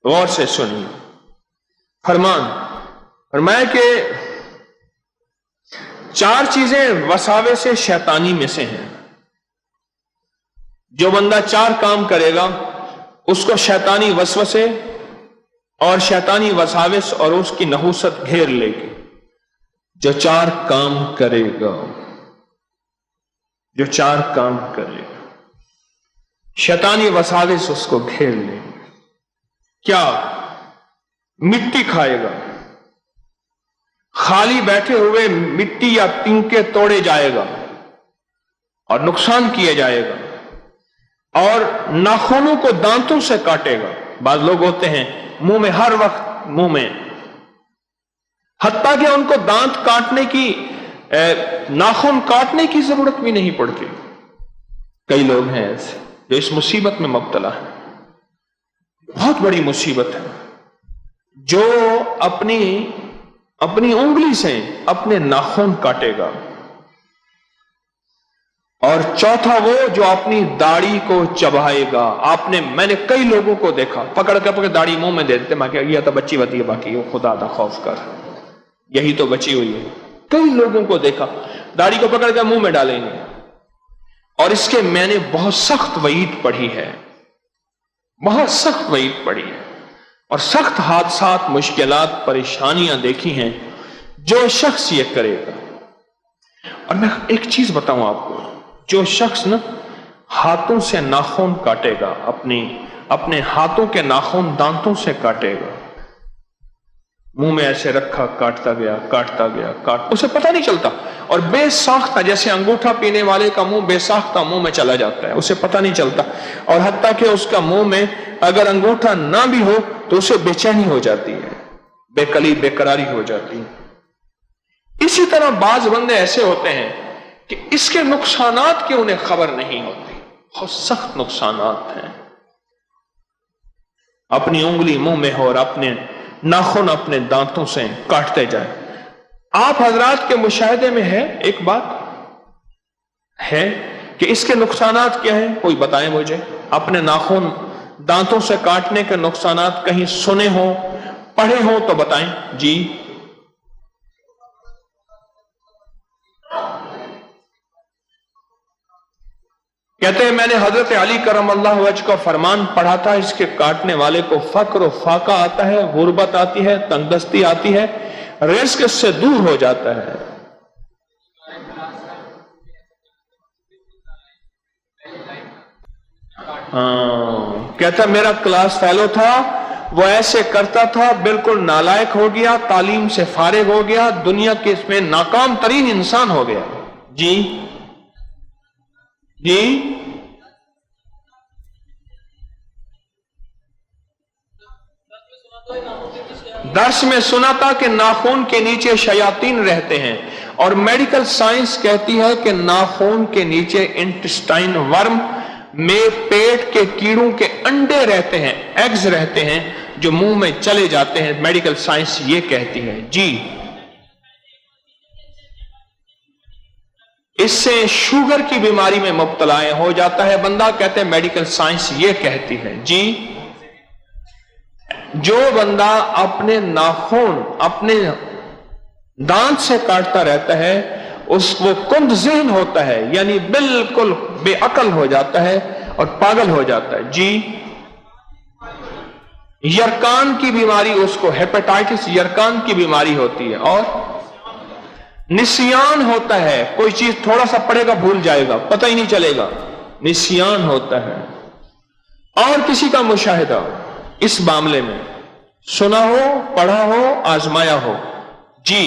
Speaker 1: غور سے سنیے۔ فرمایا کہ 4 چیزیں وساوے سے شیطانی میں سے ہیں۔ جو بندہ 4 کام کرے گا اس کو شیطانی وسوسے اور شیطانی وساوس اور اس کی نحوست گھیر لے گی۔ جو 4 کام کرے گا، جو 4 کام کرے گا، شیطانی وساوس اس کو گھیر لے گی۔ کیا؟ مٹی کھائے گا، خالی بیٹھے ہوئے مٹی یا تنکے توڑے جائے گا اور نقصان کیے جائے گا، اور ناخنوں کو دانتوں سے کاٹے گا۔ بعض لوگ ہوتے ہیں منہ میں، ہر وقت منہ میں، حتیٰ کہ ان کو دانت کاٹنے کی، ناخن کاٹنے کی ضرورت بھی نہیں پڑتی۔ کئی لوگ ہیں ایسے جو اس مصیبت میں مبتلا ہیں، بہت بڑی مصیبت ہے۔ جو اپنی انگلی سے اپنے ناخن کاٹے گا، اور چوتھا وہ جو اپنی داڑھی کو چبائے گا۔ میں نے کئی لوگوں کو دیکھا پکڑ کے داڑھی منہ میں دے دیتے، میں کہ یہ تو بچی ہوتی ہے، باقی وہ خدا دا خوف کر، یہی تو بچی ہوئی ہے۔ کئی لوگوں کو دیکھا داڑھی کو پکڑ کے منہ میں ڈالیں گے، اور اس کے میں نے بہت سخت وعید پڑھی ہے، بہت سخت وعید پڑھی ہے، اور سخت حادثات، مشکلات، پریشانیاں دیکھی ہیں جو شخص یہ کرے گا۔ اور میں ایک چیز بتاؤں آپ کو، جو شخص نا ہاتھوں سے ناخن کاٹے گا، اپنے ہاتھوں کے ناخن دانتوں سے کاٹے گا، منہ میں ایسے رکھا، کاٹتا گیا، اسے پتہ نہیں چلتا، اور بے ساختہ، جیسے انگوٹھا پینے والے کا منہ بے ساختہ منہ میں چلا جاتا ہے، اسے پتہ نہیں چلتا، اور حتیٰ کہ اس کا منہ میں اگر انگوٹھا نہ بھی ہو تو اسے بے چینی ہو جاتی ہے، بے قلی، بے قراری ہو جاتی ہے۔ اسی طرح بعض بندے ایسے ہوتے ہیں کہ اس کے نقصانات کی انہیں خبر نہیں ہوتی، بہت سخت نقصانات ہیں۔ اپنی انگلی منہ میں ہو اور اپنے ناخن اپنے دانتوں سے کاٹتے جائیں۔ آپ حضرات کے مشاہدے میں ہے ایک بات ہے کہ اس کے نقصانات کیا ہیں؟ کوئی بتائے مجھے، اپنے ناخن دانتوں سے کاٹنے کے نقصانات کہیں سنے ہوں، پڑھے ہوں تو بتائیں جی۔ کہتے ہیں میں نے حضرت علی کرم اللہ وجہ کا فرمان پڑھا تھا، اس کے کاٹنے والے کو فقر و فاقہ آتا ہے، غربت آتی ہے، تنگ دستی آتی ہے، رزق اس سے دور ہو جاتا ہے۔ کہتا میرا کلاس فیلو تھا، وہ ایسے کرتا تھا، بالکل نالائق ہو گیا، تعلیم سے فارغ ہو گیا، دنیا کے اس میں ناکام ترین انسان ہو گیا۔ جی جی درس میں سنا تھا کہ ناخون کے نیچے شیاطین رہتے ہیں، اور میڈیکل سائنس کہتی ہے کہ ناخون کے نیچے انٹسٹائن ورم میں پیٹ کے کیڑوں کے انڈے رہتے ہیں، ایگز رہتے ہیں جو منہ میں چلے جاتے ہیں، میڈیکل سائنس یہ کہتی ہے۔ جی اس سے شوگر کی بیماری میں مبتلا ہو جاتا ہے بندہ، کہتے ہیں میڈیکل سائنس یہ کہتی ہے۔ جی جو بندہ اپنے ناخن اپنے دانت سے کاٹتا رہتا ہے اس وہ کند ذہن ہوتا ہے، یعنی بالکل بے عقل ہو جاتا ہے اور پاگل ہو جاتا ہے۔ جی یرکان کی بیماری، اس کو ہیپاٹائٹس یرکان کی بیماری ہوتی ہے، اور نسیان ہوتا ہے، کوئی چیز تھوڑا سا پڑھے گا بھول جائے گا، پتہ ہی نہیں چلے گا، نسیان ہوتا ہے۔ اور کسی کا مشاہدہ اس معاملے میں سنا ہو، پڑھا ہو، آزمایا ہو؟ جی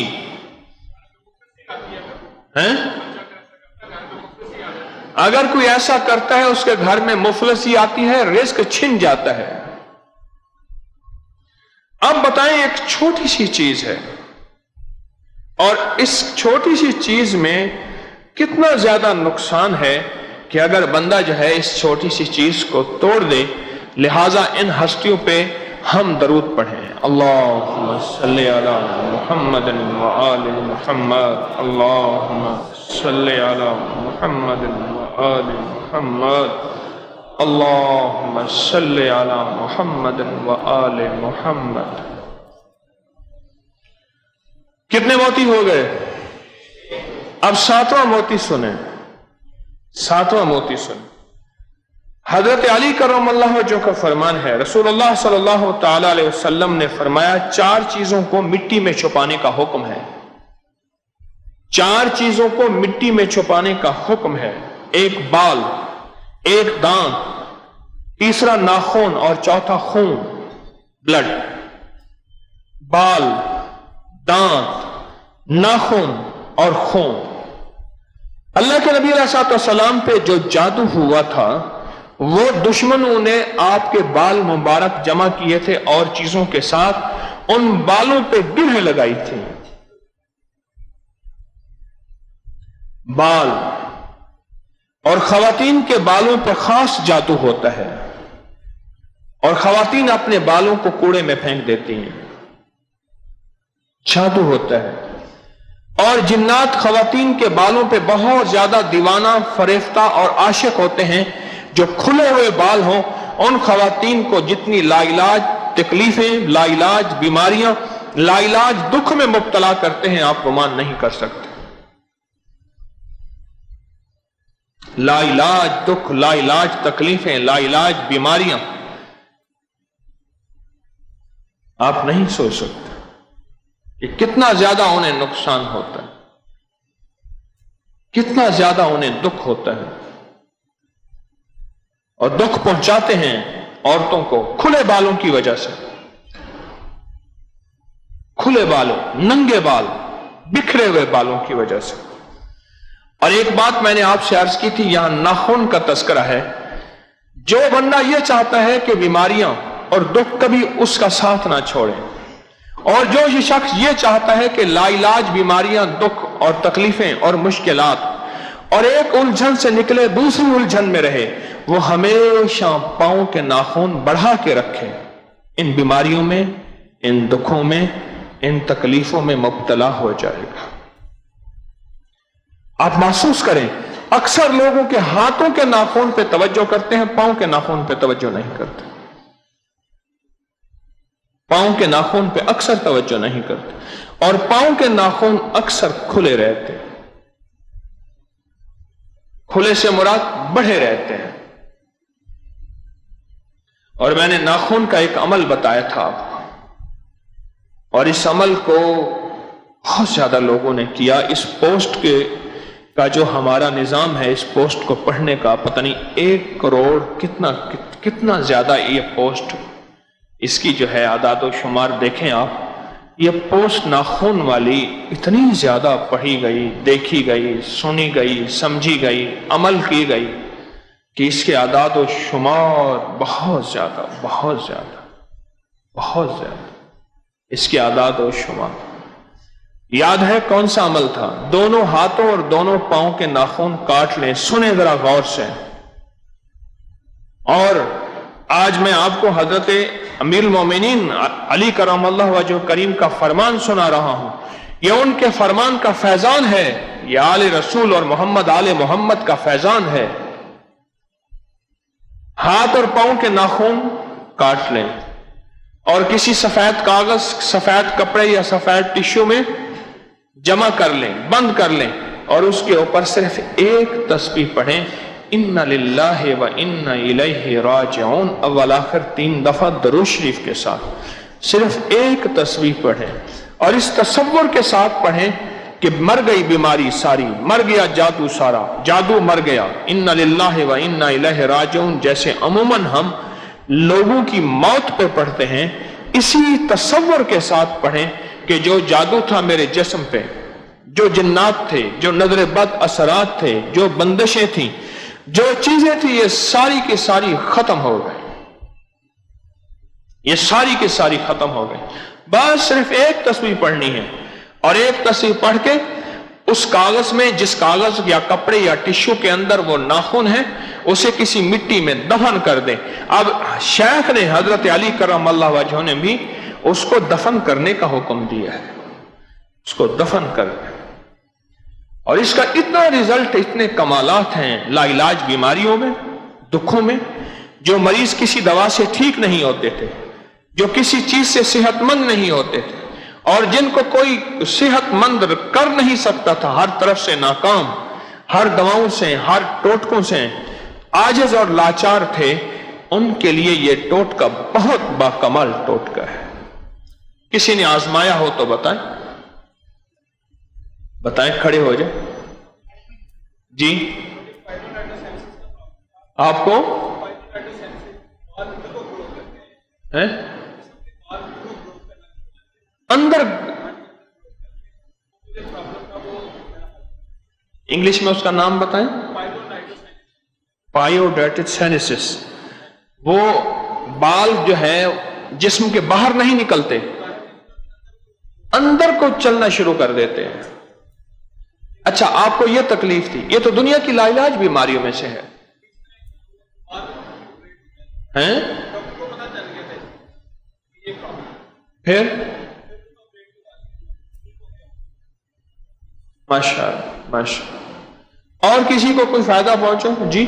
Speaker 1: اگر کوئی ایسا کرتا ہے اس کے گھر میں مفلسی آتی ہے، رزق چھن جاتا ہے۔ اب بتائیں، ایک چھوٹی سی چیز ہے اور اس چھوٹی سی چیز میں کتنا زیادہ نقصان ہے کہ اگر بندہ جو ہے اس چھوٹی سی چیز کو توڑ دے۔ لہذا ان ہستیوں پہ ہم درود پڑھیں۔ اللہم صلی علی محمد وآل محمد، اللہم صلی علی محمد وآل محمد، اللہم صلی علی محمد وآل محمد۔ کتنے موتی ہو گئے؟ اب ساتواں موتی سنیں، ساتواں موتی سنیں۔ حضرت علی کرم اللہ وجہہ کا فرمان ہے، رسول اللہ صلی اللہ تعالی علیہ وسلم نے فرمایا 4 چیزوں کو مٹی میں چھپانے کا حکم ہے، 4 چیزوں کو مٹی میں چھپانے کا حکم ہے۔ ایک بال، ایک دانت، تیسرا ناخن اور چوتھا خون، بلڈ۔ بال، دانت، ناخن اور خون۔ اللہ کے نبی علیہ السلام پہ جو جادو ہوا تھا وہ دشمنوں نے آپ کے بال مبارک جمع کیے تھے اور چیزوں کے ساتھ ان بالوں پہ گرہیں لگائی تھی۔ بال اور خواتین کے بالوں پہ خاص جادو ہوتا ہے اور خواتین اپنے بالوں کو کوڑے میں پھینک دیتی ہیں، جادو ہوتا ہے۔ اور جنات خواتین کے بالوں پہ بہت زیادہ دیوانہ، فریفتہ اور عاشق ہوتے ہیں۔ جو کھلے ہوئے بال ہوں ان خواتین کو جتنی لا علاج تکلیفیں، لا علاج بیماریاں، لا علاج دکھ میں مبتلا کرتے ہیں، آپ گمان نہیں کر سکتے۔ لا علاج دکھ، لا علاج تکلیفیں، لا علاج بیماریاں، آپ نہیں سوچ سکتے کہ کتنا زیادہ انہیں نقصان ہوتا ہے، کتنا زیادہ انہیں دکھ ہوتا ہے، اور دکھ پہنچاتے ہیں عورتوں کو کھلے بالوں کی وجہ سے، کھلے بالوں، ننگے بال، بکھرے ہوئے بالوں کی وجہ سے۔ اور ایک بات میں نے آپ سے عرض کی تھی، یہاں ناخن کا تذکرہ ہے۔ جو بندہ یہ چاہتا ہے کہ بیماریاں اور دکھ کبھی اس کا ساتھ نہ چھوڑیں، اور جو یہ شخص یہ چاہتا ہے کہ لا علاج بیماریاں، دکھ اور تکلیفیں اور مشکلات اور ایک الجھن سے نکلے دوسری الجھن میں رہے، وہ ہمیشہ پاؤں کے ناخن بڑھا کے رکھے، ان بیماریوں میں، ان دکھوں میں، ان تکلیفوں میں مبتلا ہو جائے گا۔ آپ محسوس کریں، اکثر لوگوں کے ہاتھوں کے ناخن پہ توجہ کرتے ہیں، پاؤں کے ناخن پہ توجہ نہیں کرتے، پاؤں کے ناخن پہ اکثر توجہ نہیں کرتے، اور پاؤں کے ناخن اکثر کھلے رہتے ہیں۔ کھلے سے مراد بڑھے رہتے ہیں۔ اور میں نے ناخن کا ایک عمل بتایا تھا آپ کو، اور اس عمل کو بہت زیادہ لوگوں نے کیا۔ اس پوسٹ کے کا جو ہمارا نظام ہے اس پوسٹ کو پڑھنے کا، پتہ نہیں 1 کروڑ کتنا زیادہ یہ پوسٹ، اس کی جو ہے اعداد و شمار دیکھیں آپ، یہ پوسٹ ناخن والی اتنی زیادہ پڑھی گئی، دیکھی گئی، سنی گئی، سمجھی گئی، عمل کی گئی کہ اس کے اعداد و شمار بہت زیادہ اس کے اعداد و شمار۔ یاد ہے کون سا عمل تھا؟ دونوں ہاتھوں اور دونوں پاؤں کے ناخن کاٹ لیں۔ سنیں ذرا غور سے۔ اور آج میں آپ کو حضرت امیر المومنین علی کرم اللہ وجہ کریم کا فرمان سنا رہا ہوں۔ یہ ان کے فرمان کا فیضان ہے، یہ آل رسول اور محمد آل محمد کا فیضان ہے۔ ہاتھ اور پاؤں کے ناخن کاٹ لیں اور کسی سفید کاغذ، سفید کپڑے یا سفید ٹشو میں جمع کر لیں، بند کر لیں، اور اس کے اوپر صرف ایک تسبیح پڑھیں، اِنَّ لِلَّهِ وَإِنَّ إِلَيْهِ راجعون، اول آخر 3 دفعہ درود شریف کے ساتھ صرف ایک تسبیح پڑھیں اور اس تصور کے ساتھ پڑھیں کہ مر گئی بیماری ساری، مر گیا جادو سارا، جادو مر گیا۔ اِنَّ لِلَّهِ وَإِنَّ إِلَيْهِ راجعون جیسے عموماً ہم لوگوں کی موت پہ پڑھتے ہیں، اسی تصور کے ساتھ پڑھیں کہ جو جادو تھا میرے جسم پہ، جو جنات تھے، جو نظر بد اثرات تھے، جو بندشیں تھیں، جو چیزیں تھیں، یہ ساری کی ساری ختم ہو گئی، یہ ساری کی ساری ختم ہو گئی۔ بس صرف ایک تسبیح پڑھنی ہے، اور ایک تسبیح پڑھ کے اس کاغذ میں، جس کاغذ یا کپڑے یا ٹشو کے اندر وہ ناخن ہے، اسے کسی مٹی میں دفن کر دیں۔ اب شیخ نے، حضرت علی کرم اللہ وجہ نے بھی اس کو دفن کرنے کا حکم دیا ہے، اس کو دفن کر دیں۔ اور اس کا اتنا رزلٹ، اتنے کمالات ہیں لا علاج بیماریوں میں، دکھوں میں، جو مریض کسی دوا سے ٹھیک نہیں ہوتے تھے، جو کسی چیز سے صحت مند نہیں ہوتے تھے، اور جن کو کوئی صحت مند کر نہیں سکتا تھا، ہر طرف سے ناکام، ہر دواؤں سے، ہر ٹوٹکوں سے عاجز اور لاچار تھے، ان کے لیے یہ ٹوٹکا بہت باکمال ٹوٹکا ہے۔ کسی نے آزمایا ہو تو بتائیں، بتائیں، کھڑے ہو جائیں جی۔ آپ کو اندر انگلش میں اس کا نام بتائیں، پائیوڈیٹسینسس۔ وہ بال جو ہے جسم کے باہر نہیں نکلتے، اندر کو چلنا شروع کر دیتے ہیں۔ اچھا، آپ کو یہ تکلیف تھی، یہ تو دنیا کی لا علاج بیماریوں میں سے ہے۔ پھر ماشاءاللہ، ماشاءاللہ۔ اور کسی کو کوئی فائدہ پہنچو جی؟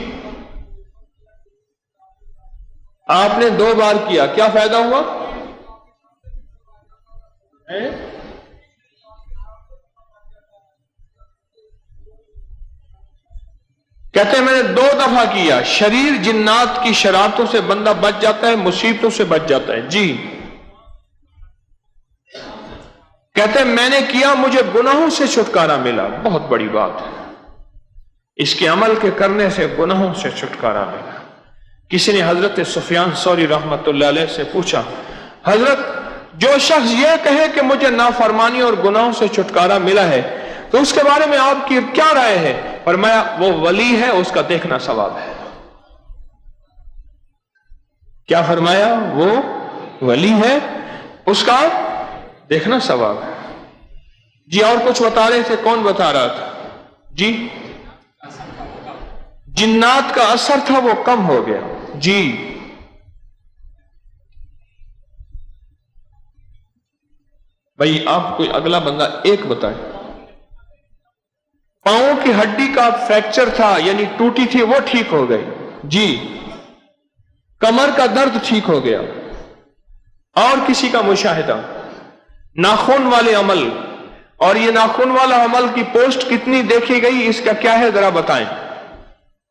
Speaker 1: آپ نے 2 بار کیا، کیا فائدہ ہوا؟ کہتے ہیں میں نے 2 دفعہ کیا، شریر جنات کی شرارتوں سے بندہ بچ جاتا ہے، مصیبتوں سے بچ جاتا ہے جی۔ کہتے ہیں میں نے کیا، مجھے گناہوں سے چھٹکارا ملا، بہت بڑی بات ہے، اس کے عمل کے کرنے سے گناہوں سے چھٹکارا ملا۔ کسی نے حضرت سفیان ثوری رحمت اللہ علیہ سے پوچھا، حضرت جو شخص یہ کہے کہ مجھے نافرمانی اور گناہوں سے چھٹکارا ملا ہے تو اس کے بارے میں آپ کی کیا رائے ہے؟ فرمایا وہ ولی ہے، اس کا دیکھنا ثواب ہے۔ کیا فرمایا؟ وہ ولی ہے، اس کا دیکھنا ثواب ہے جی۔ اور کچھ بتا رہے تھے، کون بتا رہا تھا جی؟ جنات کا اثر تھا وہ کم ہو گیا جی۔ بھائی آپ کوئی اگلا بندہ ایک بتائیں۔ پاؤں کی ہڈی کا فریکچر تھا، یعنی ٹوٹی تھی، وہ ٹھیک ہو گئی جی۔ کمر کا درد ٹھیک ہو گیا۔ اور کسی کا مشاہدہ؟ ناخن والے عمل، اور یہ ناخن والا عمل کی پوسٹ کتنی دیکھی گئی، اس کا کیا ہے ذرا بتائیں۔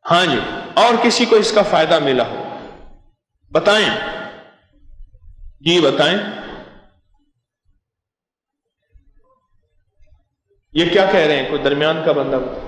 Speaker 1: ہاں جی، اور کسی کو اس کا فائدہ ملا ہو بتائیں جی، بتائیں۔ یہ کیا کہہ رہے ہیں؟ کوئی درمیان کا بندہ بتائیں۔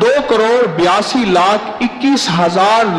Speaker 1: 2,82,21,000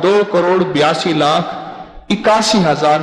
Speaker 1: 2,82,81,000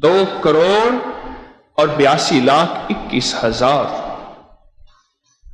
Speaker 1: 2,82,21,000,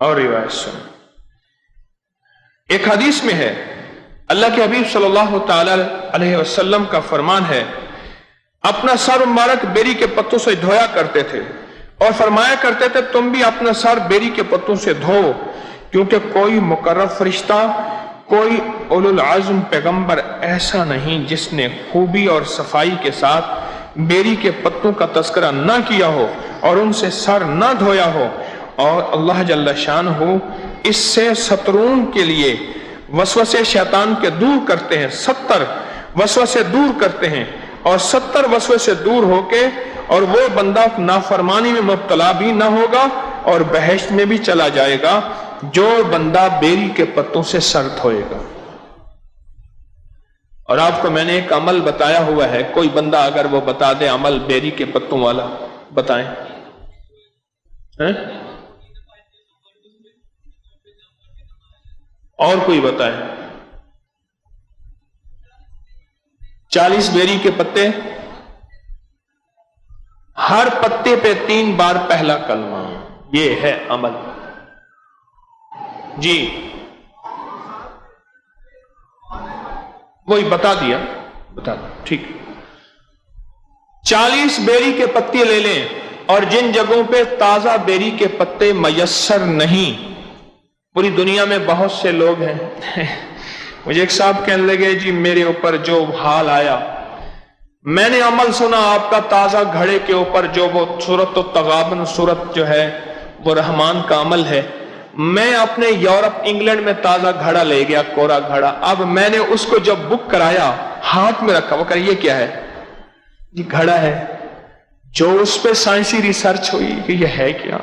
Speaker 1: اور روایت سن، ایک حدیث میں ہے اللہ کے حبیب صلی اللہ تعالی علیہ وسلم کا فرمان ہے، اپنا سر مبارک بیری کے پتوں سے دھویا کرتے تھے اور فرمایا کرتے تھے تم بھی اپنا سر بیری کے پتوں سے دھو، کیونکہ کوئی مقرر فرشتہ، کوئی اولو العزم پیغمبر ایسا نہیں جس نے خوبی اور صفائی کے ساتھ بیری کے پتوں کا تذکرہ نہ کیا ہو اور ان سے سر نہ دھویا ہو، اور اللہ جل شانہ اس سے 70 کے لیے وسوسے شیطان کے دور کرتے ہیں، 70 وسوسے دور کرتے ہیں، اور 70 وسوسے دور ہو کے اور وہ بندہ نافرمانی میں مبتلا بھی نہ ہوگا اور بہشت میں بھی چلا جائے گا جو بندہ بیری کے پتوں سے سر دھوئے گا۔ اور آپ کو میں نے ایک عمل بتایا ہوا ہے، کوئی بندہ اگر وہ بتا دے عمل بیری کے پتوں والا، بتائیں۔ اور کوئی بتائے؟ 40 بیری کے پتے، ہر پتے پہ 3 بار پہلا کلمہ، یہ ہے عمل۔ جی وہی بتا دیا، ٹھیک۔ 40 بیری کے پتے لے لیں، اور جن جگہوں پہ تازہ بیری کے پتے میسر نہیں، پوری دنیا میں بہت سے لوگ ہیں، مجھے ایک صاحب کہنے لگے جی میرے اوپر جو حال آیا، میں نے عمل سنا آپ کا تازہ گھڑے کے اوپر جو وہ سورۃ التغابن سورت جو ہے وہ رحمان کا عمل ہے، میں اپنے یورپ انگلینڈ میں تازہ گھڑا لے گیا، کورا گھڑا، اب میں نے اس کو جب بک کرایا ہاتھ میں رکھا، وہ کہ یہ کیا ہے؟ یہ گھڑا ہے، جو اس پہ سائنسی ریسرچ ہوئی کہ یہ ہے کیا،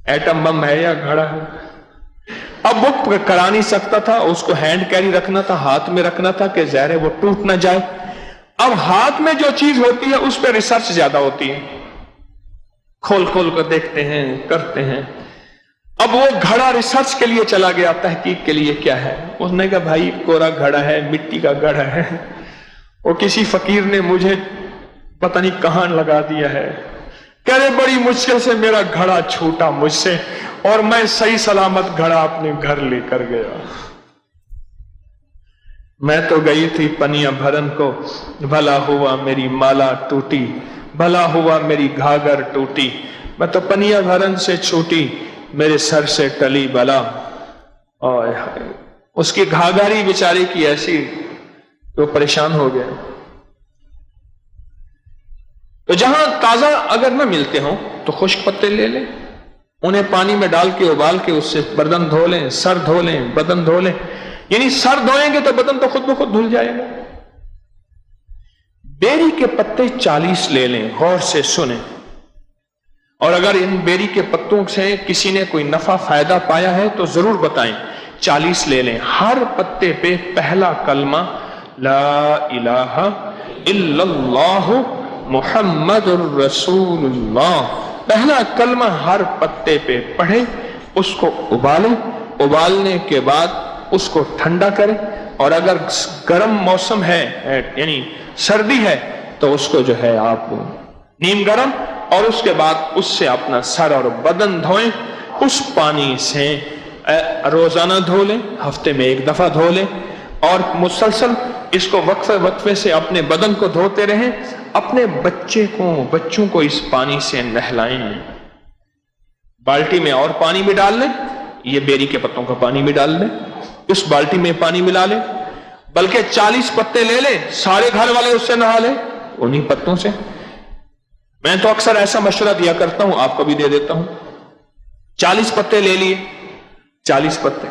Speaker 1: ایٹم بم ہے یا گھڑا ہے؟ اب بک کرا نہیں سکتا تھا، اس کو ہینڈ کیری رکھنا تھا، ہاتھ میں رکھنا تھا کہ زہر وہ ٹوٹ نہ جائے۔ اب ہاتھ میں جو چیز ہوتی ہے اس پہ ریسرچ زیادہ ہوتی ہے، کھول کھول کر دیکھتے ہیں، کرتے ہیں۔ اب وہ گھڑا ریسرچ کے لیے چلا گیا، تحقیق کے لیے کیا ہے، اس نے کہا بھائی کورا گھڑا ہے، مٹی کا گھڑا ہے، وہ کسی فقیر نے مجھے پتہ نہیں کہاں لگا دیا ہے، کہہ رہے بڑی مشکل سے میرا گھڑا چھوٹا مجھ سے اور میں صحیح سلامت گھڑا اپنے گھر لے کر گیا۔ میں تو گئی تھی پنیا بھرن کو، بھلا ہوا میری مالا ٹوٹی، بھلا ہوا میری گھاگر ٹوٹی، میں تو پنیا بھرن سے چھوٹی، میرے سر سے ٹلی بلا۔ اوئے ہائے، اس کی گھاگاری بیچاری کی ایسی تو پریشان ہو گیا۔ تو جہاں تازہ اگر نہ ملتے ہوں تو خشک پتے لے لیں، انہیں پانی میں ڈال کے ابال کے اس سے بدن دھو لیں، سر دھو لیں، بدن دھو لیں، یعنی سر دھوئیں گے تو بدن تو خود بخود دھل جائے گا۔ بیری کے پتے 40 لے لیں، غور سے سنیں، اور اگر ان بیری کے پتوں سے کسی نے کوئی نفع فائدہ پایا ہے تو ضرور بتائیں۔ 40 لے لیں، ہر پتے پہ پہلا کلمہ لا الہ الا اللہ محمد الرسول اللہ، پہلا کلمہ ہر پتے پہ پڑھیں، اس کو ابالیں، ابالنے کے بعد اس کو ٹھنڈا کریں، اور اگر گرم موسم ہے یعنی سردی ہے تو اس کو جو ہے آپ نیم گرم، اور اس کے بعد اس سے اپنا سر اور بدن دھوئیں، اس پانی سے روزانہ دھو لیں، ہفتے میں 1 دفعہ دھو لیں، اور مسلسل اس کو وقفے سے اپنے بدن کو دھوتے رہیں، اپنے بچوں کو اس پانی سے نہلائیں، بالٹی میں اور پانی بھی ڈال لیں، یہ بیری کے پتوں کا پانی بھی ڈال لیں، اس بالٹی میں پانی ملا لیں، بلکہ 40 پتے لے لیں، سارے گھر والے اس سے نہا لیں، انہی پتوں سے۔ میں تو اکثر ایسا مشورہ دیا کرتا ہوں، آپ کو بھی دے دیتا ہوں۔ 40 پتے لے لیے، 40 پتے،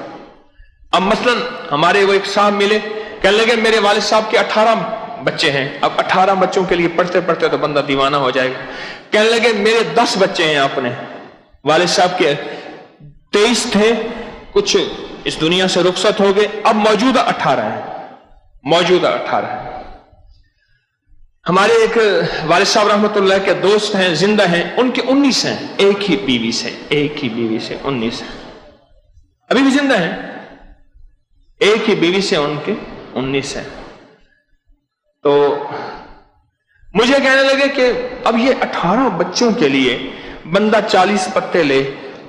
Speaker 1: اب مثلا ہمارے وہ ایک صاحب ملے، کہنے لگے میرے والد صاحب کے 18 بچے ہیں، اب 18 بچوں کے لیے پڑھتے پڑھتے تو بندہ دیوانہ ہو جائے گا، کہنے لگے میرے 10 بچے ہیں اپنے، والد صاحب کے 23 تھے، کچھ اس دنیا سے رخصت ہو گئے، اب موجودہ 18 ہیں، موجودہ 18 ہیں۔ ہمارے ایک والد صاحب رحمۃ اللہ کے دوست ہیں، زندہ ہیں، ان کے 19 ہیں، ایک ہی بیوی سے 19 ہیں، ابھی بھی زندہ ہیں، ایک ہی بیوی سے ان کے 19 ہیں۔ تو مجھے کہنے لگے کہ اب یہ 18 بچوں کے لیے بندہ 40 پتے لے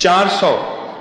Speaker 1: 400।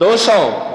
Speaker 1: 200।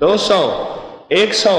Speaker 1: 200, 100,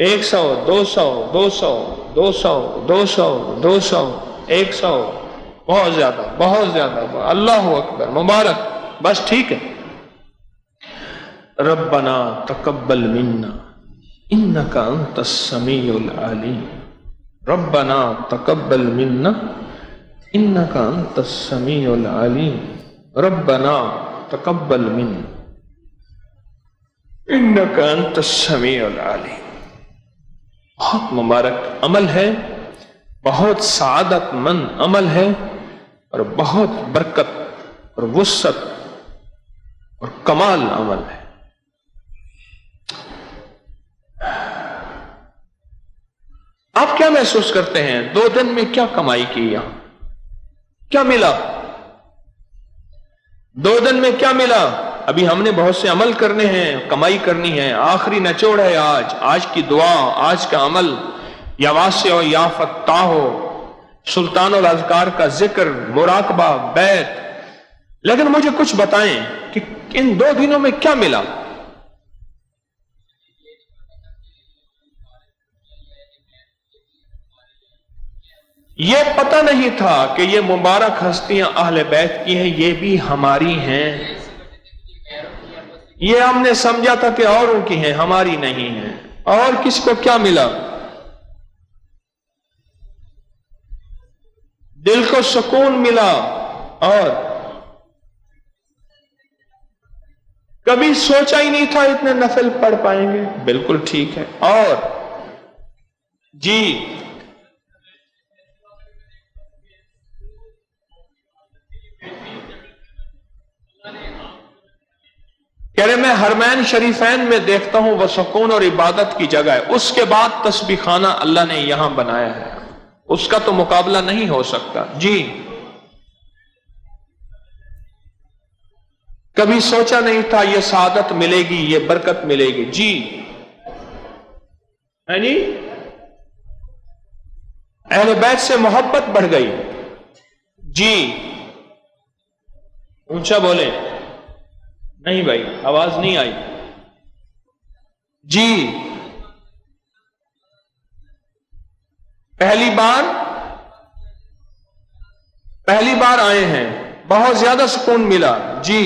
Speaker 1: 100, 200, 200, 200, 200, 200, 100, بہت زیادہ بہت زیادہ، اللہ اکبر، مبارک، بس ٹھیک ہے۔ ربنا تقبل منا انک انت السمیع العلیم، ربنا تقبل منا انک انت السمیع العلیم، ربنا تقبل منا انک انت السمیع العلیم۔ بہت مبارک عمل ہے، بہت سعادت مند عمل ہے، اور بہت برکت اور وسعت اور کمال عمل ہے۔ آپ کیا محسوس کرتے ہیں؟ 2 دن میں کیا کمائی کی؟ یہاں کیا ملا؟ 2 دن میں کیا ملا؟ ابھی ہم نے بہت سے عمل کرنے ہیں، کمائی کرنی ہے، آخری نچوڑ ہے آج کی دعا، آج کا عمل، یا واسع ہو یا فتاح ہو، سلطان الاذکار کا ذکر، مراقبہ، بیت۔ لیکن مجھے کچھ بتائیں کہ ان 2 دنوں میں کیا ملا؟ یہ پتہ نہیں تھا کہ یہ مبارک ہستیاں اہل بیت کی ہیں، یہ بھی ہماری ہیں۔ یہ ہم نے سمجھا تھا کہ اوروں کی ہیں، ہماری نہیں ہیں۔ اور کس کو کیا ملا؟ دل کو سکون ملا، اور کبھی سوچا ہی نہیں تھا اتنے نفل پڑھ پائیں گے۔ بالکل ٹھیک ہے۔ اور جی کہہ رہے میں حرمین شریفین میں دیکھتا ہوں وہ سکون اور عبادت کی جگہ ہے، اس کے بعد تسبیح خانہ اللہ نے یہاں بنایا ہے، اس کا تو مقابلہ نہیں ہو سکتا۔ جی کبھی سوچا نہیں تھا یہ سعادت ملے گی، یہ برکت ملے گی۔ جی ہے جی، اہل بیت سے محبت بڑھ گئی۔ جی اونچا بولیں، نہیں بھائی آواز نہیں آئی۔ جی پہلی بار آئے ہیں، بہت زیادہ سکون ملا۔ جی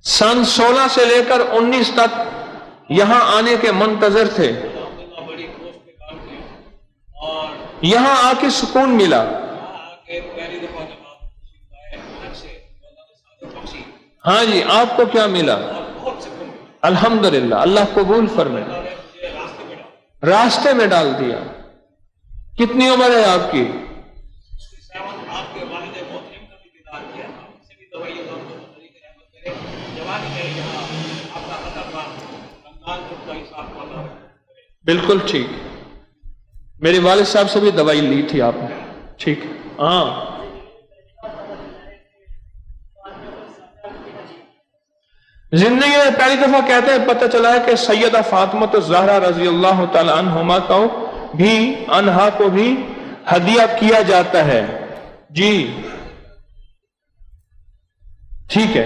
Speaker 1: سن 16 سے لے کر 19 تک یہاں آنے کے منتظر تھے، یہاں آ کے سکون ملا۔ ہاں جی، آپ کو کیا ملا؟ الحمدللہ، اللہ قبول فرمائے۔ راستے میں ڈال دیا۔ کتنی عمر ہے آپ کی؟ بالکل ٹھیک، میرے والد صاحب سے بھی دوائی لی تھی آپ نے، ٹھیک ہے۔ ہاں زندگی میں پہلی دفعہ کہتے ہیں پتہ چلا ہے کہ سیدہ فاطمہ الزہرا رضی اللہ تعالی عنہما کو بھی ہدیہ کیا جاتا ہے۔ جی ٹھیک ہے،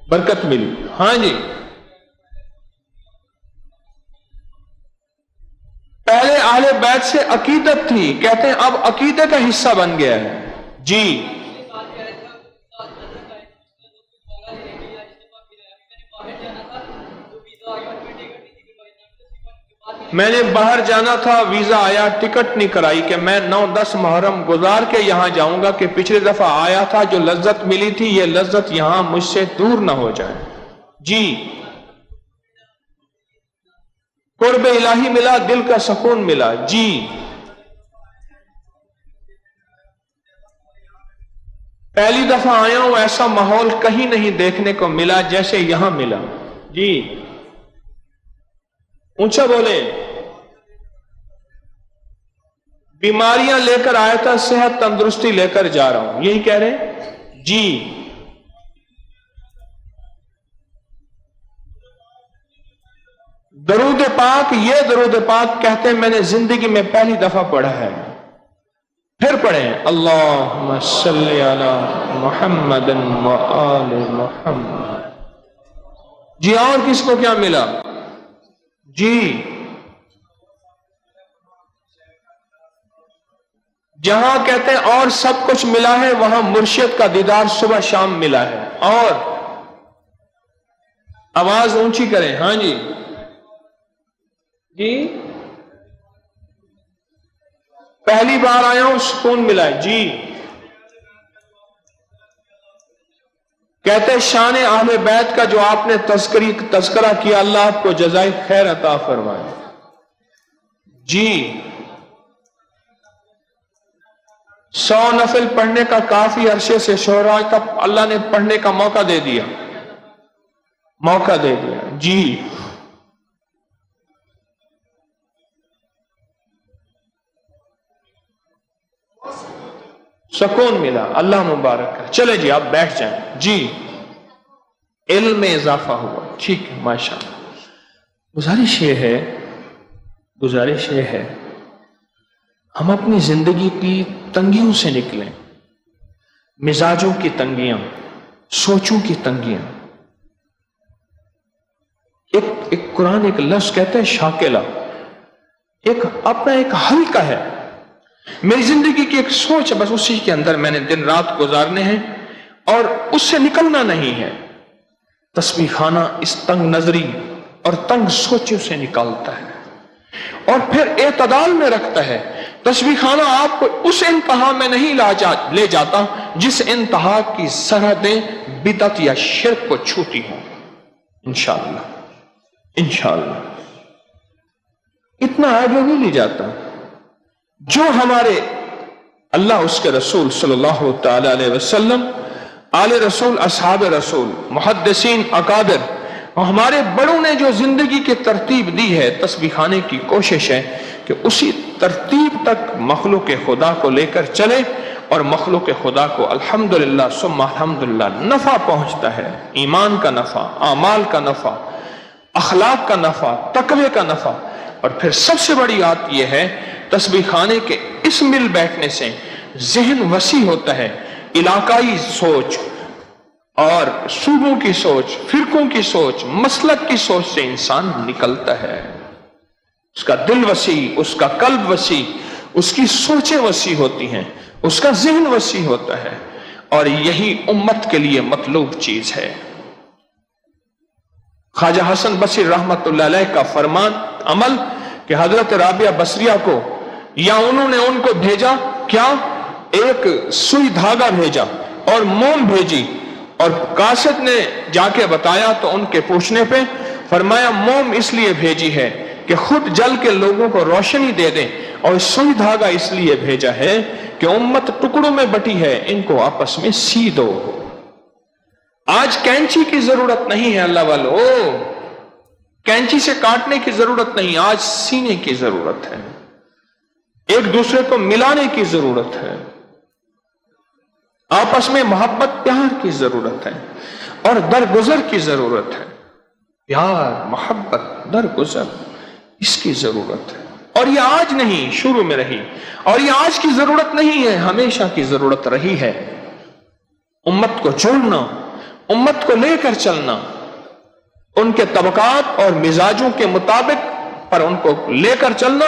Speaker 1: برکت ملی۔ ہاں جی، پہلے اہل بیت سے عقیدت تھی، کہتے ہیں اب عقیدے کا حصہ بن گیا ہے۔ جی میں نے باہر جانا تھا، ویزا آیا، ٹکٹ نہیں کرائی کہ میں 9-10 محرم گزار کے یہاں جاؤں گا کہ پچھلی دفعہ آیا تھا، جو لذت ملی تھی یہ لذت یہاں مجھ سے دور نہ ہو جائے۔ جی قرب الہی ملا، دل کا سکون ملا۔ جی پہلی دفعہ آیا ہوں، ایسا ماحول کہیں نہیں دیکھنے کو ملا جیسے یہاں ملا۔ جی اونچا بولیں، بیماریاں لے کر آیا تھا، صحت تندرستی لے کر جا رہا ہوں، یہی کہہ رہے ہیں۔ جی درود پاک، یہ درود پاک کہتے ہیں میں نے زندگی میں پہلی دفعہ پڑھا ہے۔ پھر پڑھیں، اللہم صلی علی محمد و آل محمد۔ جی اور کس کو کیا ملا؟ جی جہاں کہتے ہیں اور سب کچھ ملا ہے، وہاں مرشد کا دیدار صبح شام ملا ہے۔ اور آواز اونچی کریں، ہاں جی جی، پہلی بار آیا ہوں سکون ملا ہے جی۔ کہتے شان اہل بیت کا جو آپ نے تذکرہ کیا، اللہ آپ کو جزائے خیر عطا فرمائے جی۔ 100 نفل پڑھنے کا کافی عرصے سے شعراء کا اللہ نے پڑھنے کا موقع دے دیا جی۔ سکون ملا، اللہ مبارک ہے۔ چلے جی آپ بیٹھ جائیں جی۔ علم میں اضافہ ہوا، ٹھیک ہے، ماشاءاللہ۔ گزارش یہ ہے ہم اپنی زندگی کی تنگیوں سے نکلیں، مزاجوں کی تنگیاں، سوچوں کی تنگیاں۔ ایک قرآن ایک لفظ کہتا ہے شاکلہ، اپنا ایک حلقہ ہے، میری زندگی کی ایک سوچ ہے، بس اسی کے اندر میں نے دن رات گزارنے ہیں اور اس سے نکلنا نہیں ہے۔ تسبیح خانہ اس تنگ نظری اور تنگ سوچوں سے نکالتا ہے اور پھر اعتدال میں رکھتا ہے۔ تسبیح خانہ آپ کو اس انتہا میں نہیں لے جاتا جس انتہا کی سرحدیں بدعت یا شرک کو چھوتی ہوں۔ انشاءاللہ اتنا آگے نہیں لے جاتا۔ جو ہمارے اللہ، اس کے رسول صلی اللہ تعالی علیہ وسلم، آل رسول، اصحاب رسول، محدثین، اکابر اور ہمارے بڑوں نے جو زندگی کی ترتیب دی ہے، تسبیح خانے کی کوشش ہے کہ اسی ترتیب تک مخلوق خدا کو لے کر چلے اور مخلوق خدا کو الحمدللہ ثم الحمدللہ نفع پہنچتا ہے۔ ایمان کا نفع، اعمال کا نفع، اخلاق کا نفع، تقوی کا نفع۔ اور پھر سب سے بڑی بات یہ ہے تسبیح خانے کے اس مل بیٹھنے سے ذہن وسیع ہوتا ہے، علاقائی سوچ اور صوبوں کی سوچ، فرقوں کی سوچ، مسلک کی سوچ سے انسان نکلتا ہے۔ اس کا دل وسیع، اس کا قلب وسیع، اس کی سوچیں وسیع ہوتی ہیں، اس کا ذہن وسیع ہوتا ہے، اور یہی امت کے لیے مطلوب چیز ہے۔ خواجہ حسن بصری رحمت اللہ علیہ کا فرمان عمل کہ حضرت رابعہ بصریہ کو، یا انہوں نے ان کو بھیجا کیا، ایک سوئی دھاگا بھیجا اور موم بھیجی، اور قاصد نے جا کے بتایا تو ان کے پوچھنے پہ فرمایا موم اس لیے بھیجی ہے کہ خود جل کے لوگوں کو روشنی دے دیں، اور سوئی دھاگا اس لیے بھیجا ہے کہ امت ٹکڑوں میں بٹی ہے، ان کو آپس میں سی دو۔ آج کینچی کی ضرورت نہیں ہے اللہ والو، کینچی سے کاٹنے کی ضرورت نہیں، آج سینے کی ضرورت ہے، ایک دوسرے کو ملانے کی ضرورت ہے، آپس میں محبت پیار کی ضرورت ہے اور درگزر کی ضرورت ہے۔ پیار، محبت، درگزر، اس کی ضرورت ہے، اور یہ آج نہیں، شروع میں رہی، اور یہ آج کی ضرورت نہیں ہے، ہمیشہ کی ضرورت رہی ہے۔ امت کو جوڑنا، امت کو لے کر چلنا، ان کے طبقات اور مزاجوں کے مطابق پر ان کو لے کر چلنا،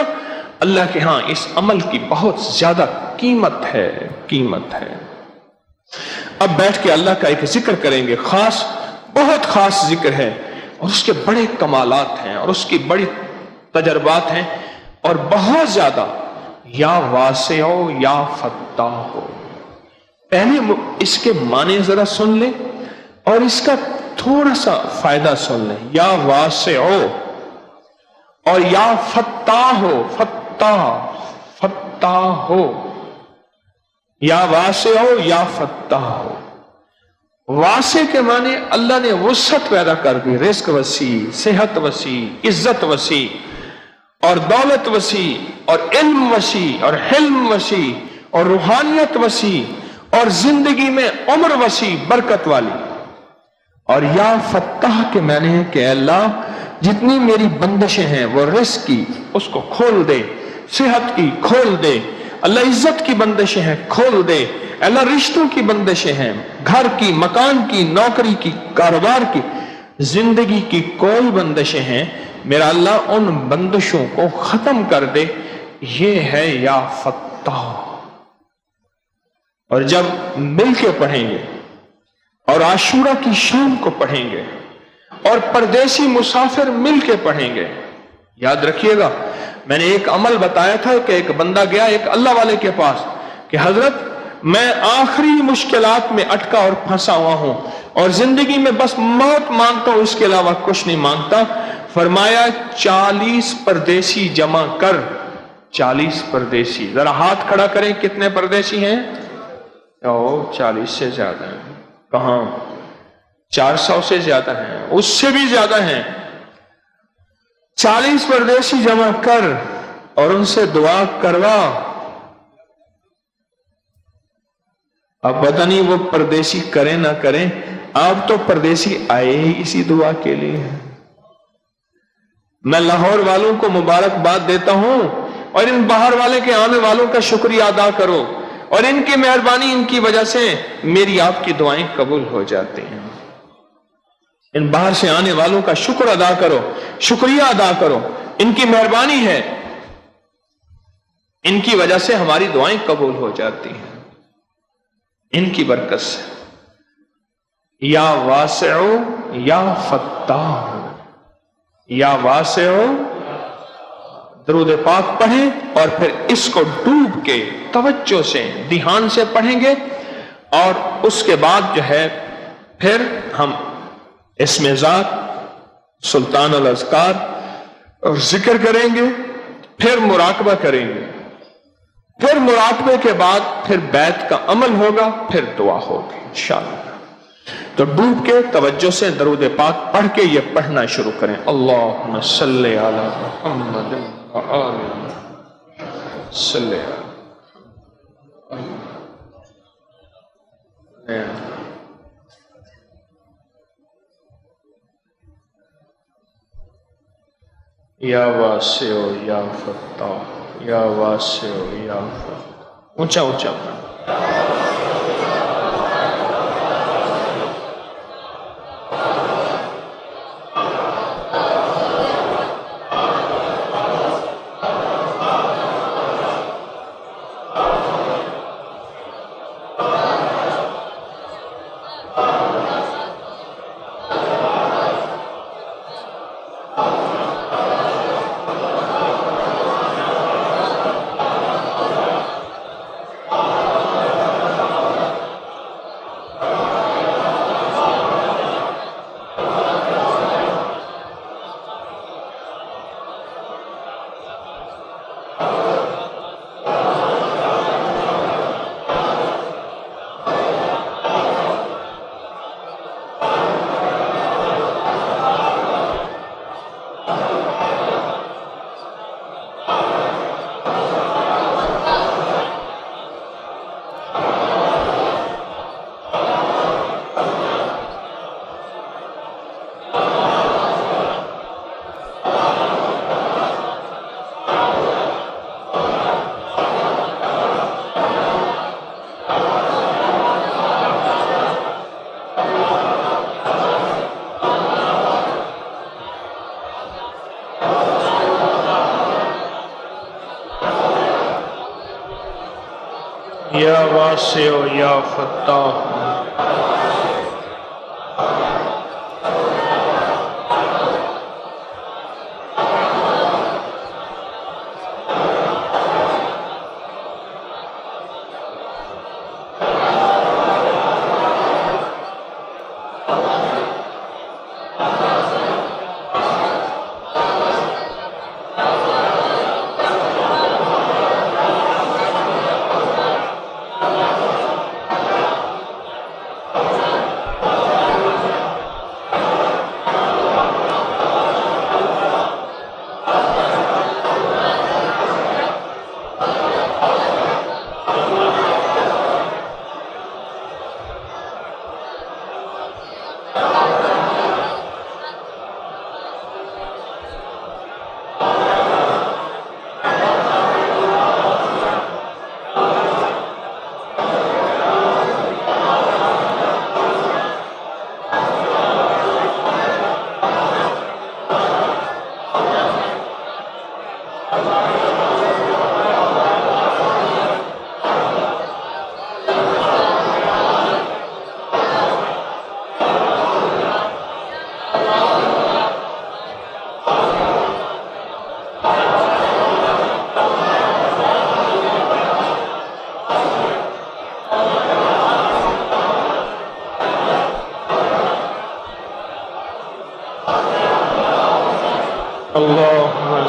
Speaker 1: اللہ کے ہاں اس عمل کی بہت زیادہ قیمت ہے۔ اب بیٹھ کے اللہ کا ایک ذکر کریں گے، خاص، بہت خاص ذکر ہے، اور اس کے بڑے کمالات ہیں اور اس کی بڑی تجربات ہیں، اور بہت زیادہ یا واسع یا فتاح ہو۔ پہلے اس کے معنی ذرا سن لیں اور اس کا تھوڑا سا فائدہ سن لیں۔ یا واسع اور یا فتاح ہو، فتاح ہو، یا واسع ہو یا فتاح ہو۔ واسع کے معنی اللہ نے وسعت پیدا کر دی، رزق وسیع، صحت وسیع، عزت وسیع اور دولت وسیع اور علم وسیع اور حلم وسیع اور روحانیت وسیع اور زندگی میں عمر وسیع، برکت والی۔ اور یا فتاح کے معنی ہے کہ اللہ جتنی میری بندشیں ہیں وہ رزق کی اس کو کھول دے، صحت کی کھول دے، اللہ عزت کی بندشیں ہیں کھول دے، اللہ رشتوں کی بندشیں ہیں، گھر کی، مکان کی، نوکری کی، کاروبار کی، زندگی کی کوئی بندشیں ہیں، میرا اللہ ان بندشوں کو ختم کر دے۔ یہ ہے یا فتاح، اور جب مل کے پڑھیں گے اور عاشورہ کی شام کو پڑھیں گے اور پردیسی مسافر مل کے پڑھیں گے، یاد رکھیے گا میں نے ایک عمل بتایا تھا کہ ایک بندہ گیا ایک اللہ والے کے پاس کہ حضرت میں آخری مشکلات میں اٹکا اور پھنسا ہوا ہوں اور زندگی میں بس موت مانگتا ہوں، اس کے علاوہ کچھ نہیں مانگتا۔ فرمایا 40 پردیسی جمع کر۔ 40 پردیسی، ذرا ہاتھ کھڑا کریں، کتنے پردیسی ہیں؟ 40 سے زیادہ ہیں۔ کہاں؟ 400 سے زیادہ ہیں، اس سے بھی زیادہ ہیں۔ 40 پردیسی جمع کر اور ان سے دعا کروا۔ اب پتہ نہیں وہ پردیسی کریں نہ کریں، آپ تو پردیسی آئے ہی اسی دعا کے لیے ہیں۔ میں لاہور والوں کو مبارکباد دیتا ہوں اور ان باہر والے کے آنے والوں کا شکریہ ادا کرو، اور ان کی مہربانی، ان کی وجہ سے میری آپ کی دعائیں قبول ہو جاتی ہیں۔ ان باہر سے آنے والوں کا شکر ادا کرو، شکریہ ادا کرو، ان کی مہربانی ہے، ان کی وجہ سے ہماری دعائیں قبول ہو جاتی ہیں، ان کی برکت سے۔ یا واسع یا فتاح، یا واسع، درود پاک پڑھیں اور پھر اس کو ڈوب کے توجہ سے دھیان سے پڑھیں گے، اور اس کے بعد جو ہے پھر ہم اسم ذات، سلطان الاذکار اور ذکر کریں گے، پھر مراقبہ کریں گے، پھر مراقبے کے بعد پھر بیت کا عمل ہوگا، پھر دعا ہوگی انشاءاللہ۔ تو ڈوب کے توجہ سے درود پاک پڑھ کے یہ پڑھنا شروع کریں۔ اللہم صلی علی محمد وآل صلی علی یا واسع یا فتاح، یا واسع یا فتاح، اونچا اونچا یا واسع یا فتاح۔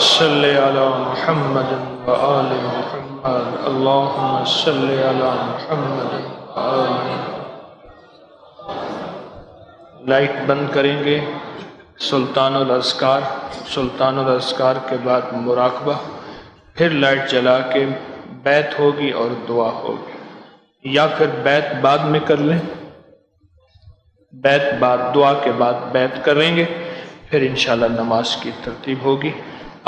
Speaker 1: صل علی محمد وآل محمد، اللہم صل علی محمد وآل محمد۔ لائٹ بند کریں گے، سلطان الاذکار کے بعد مراقبہ، پھر لائٹ جلا کے بیت ہوگی اور دعا ہوگی، یا پھر بیت بعد میں کر لیں، بیت بعد دعا کے بعد بیت کریں گے، پھر انشاءاللہ نماز کی ترتیب ہوگی۔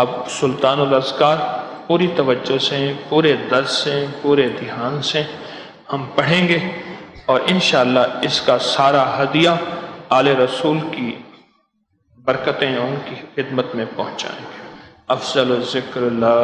Speaker 1: اب سلطان الاذکار پوری توجہ سے، پورے درد سے، پورے دھیان سے ہم پڑھیں گے، اور انشاءاللہ اس کا سارا ہدیہ آل رسول کی برکتیں ان کی خدمت میں پہنچائیں گے۔ افضل الذکر لا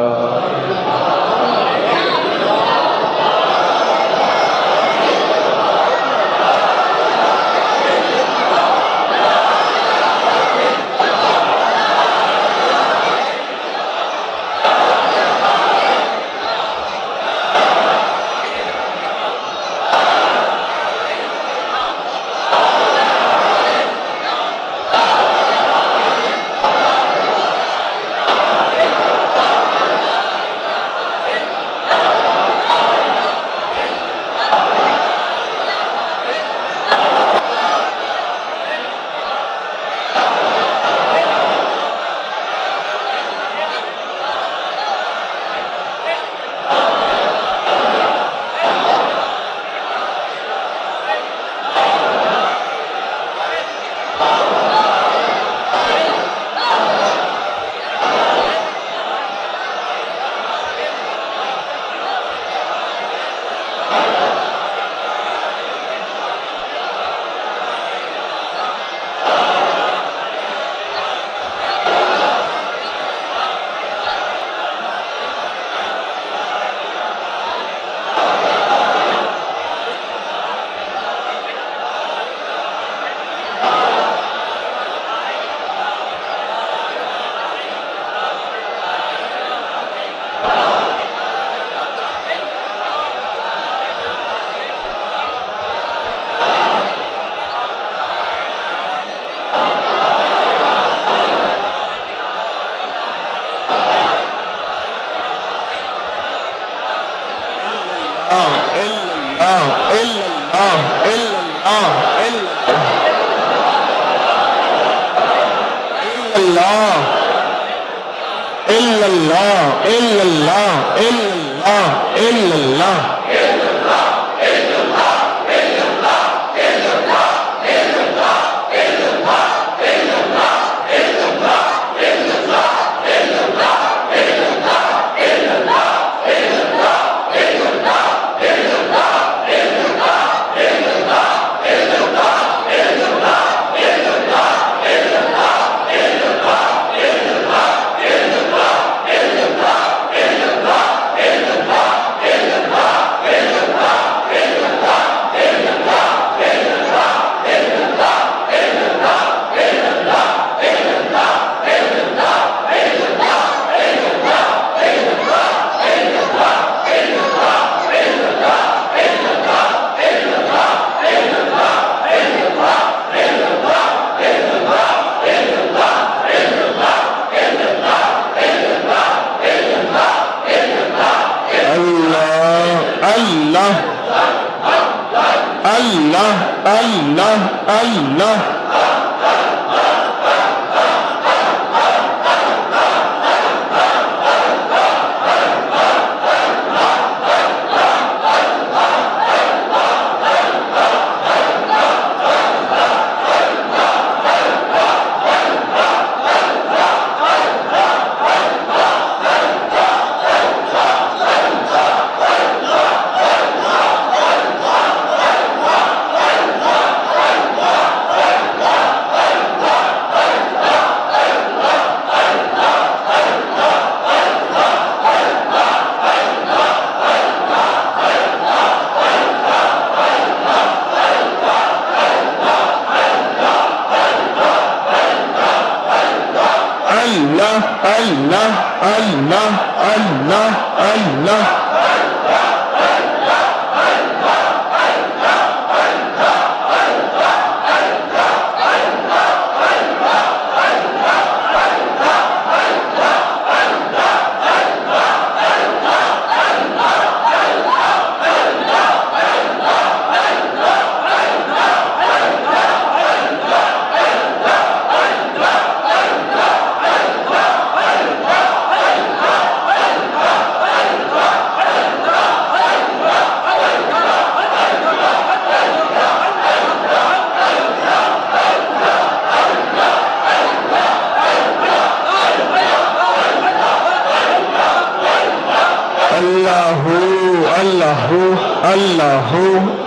Speaker 1: اللہ اللہ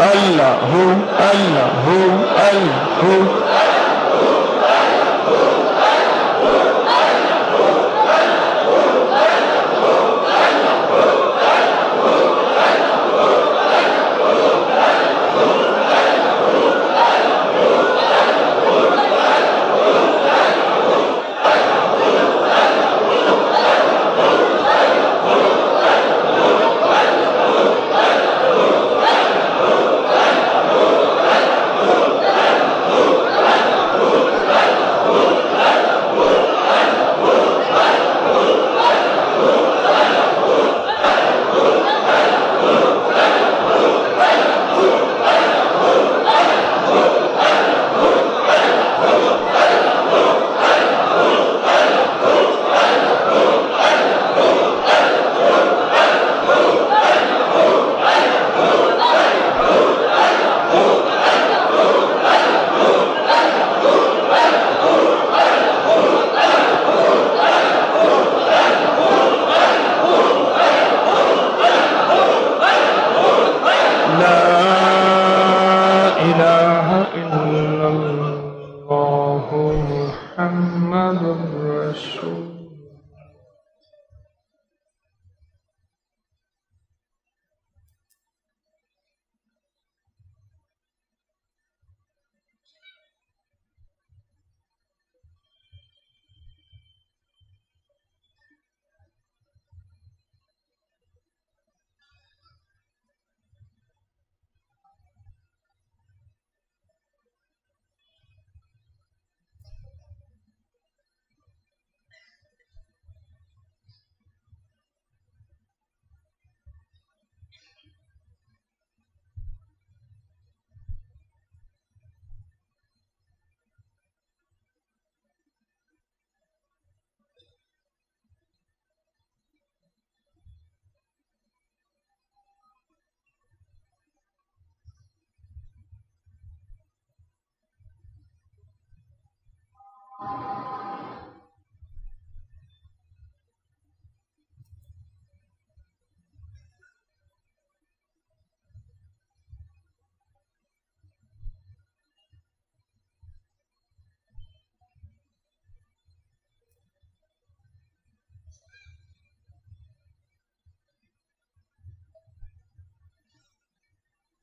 Speaker 1: اللہ اللہ اللہ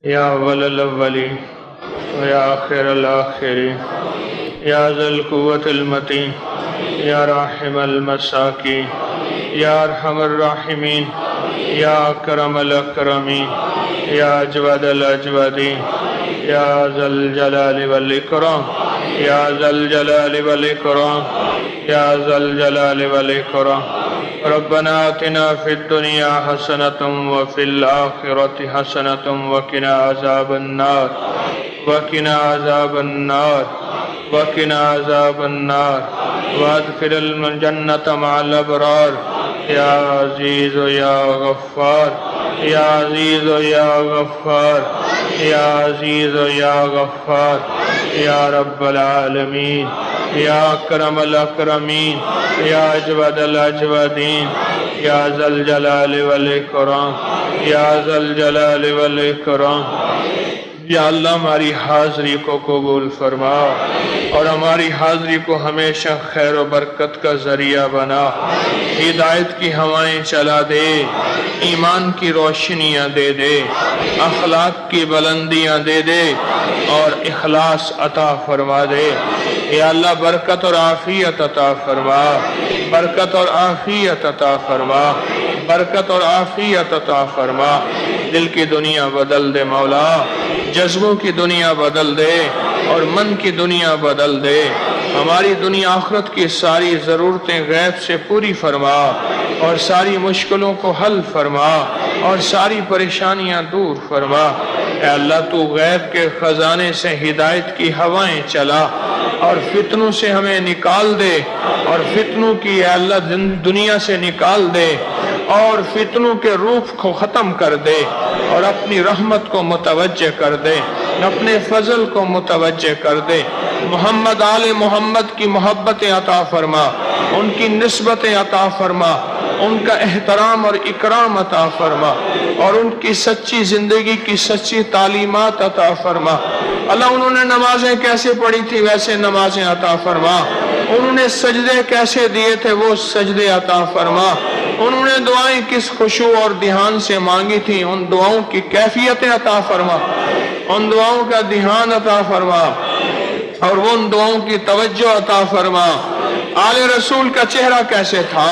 Speaker 1: یا اول الاولین و یا آخر الاخرین یا ذا القوة المتین یا راحم المساکین یا ارحم الراحمین یا اکرم الاکرمین یا اجود الاجودین یا ذا الجلال والاکرام یا ذا الجلال والاکرام یا ذا الجلال والاکرام ربنا آتنا فی الدنیا حسنة وفی الآخرة حسنة وقنا عذاب النار وقنا عذاب النار وقنا عذاب النار وادخل الجنة مع الأبرار یا عزیز یا غفار یا عزیز یا غفار یا عزیز یا غفار یا رب العالمین یا اکرم الاکرمین یا اجود الاجودین یا ذا الجلال والاکرام یا ذا الجلال والاکرام یا اللہ ہماری حاضری کو قبول فرما اور ہماری حاضری کو ہمیشہ خیر و برکت کا ذریعہ بنا، ہدایت کی ہوائیں چلا دے، ایمان کی روشنیاں دے دے، اخلاق کی بلندیاں دے دے اور اخلاص عطا فرما دے۔ یا اللہ برکت اور عافیت عطا فرما، برکت اور عافیت عطا فرما، برکت اور عافیت عطا فرما۔ دل کی دنیا بدل دے مولا، جذبوں کی دنیا بدل دے اور من کی دنیا بدل دے۔ ہماری دنیا آخرت کی ساری ضرورتیں غیب سے پوری فرما اور ساری مشکلوں کو حل فرما اور ساری پریشانیاں دور فرما۔ اے اللہ تو غیب کے خزانے سے ہدایت کی ہوائیں چلا اور فتنوں سے ہمیں نکال دے، اور فتنوں کی اے اللہ دنیا سے نکال دے اور فتنوں کے روح کو ختم کر دے اور اپنی رحمت کو متوجہ کر دے، اپنے فضل کو متوجہ کر دے۔ محمد آل محمد کی محبت عطا فرما، ان کی نسبت عطا فرما، ان کا احترام اور اکرام عطا فرما اور ان کی سچی زندگی کی سچی تعلیمات عطا فرما۔ اللہ انہوں نے نمازیں کیسے پڑھی تھی ویسے نمازیں عطا فرما، انہوں نے سجدے کیسے دیے تھے وہ سجدے عطا فرما، انہوں نے دعائیں کس خشوع اور دھیان سے مانگی تھی ان دعاؤں کی کیفیتیں عطا فرما، ان دعاؤں کا دھیان عطا فرما اور وہ ان دعاؤں کی توجہ عطا فرما۔ آل رسول کا چہرہ کیسے تھا،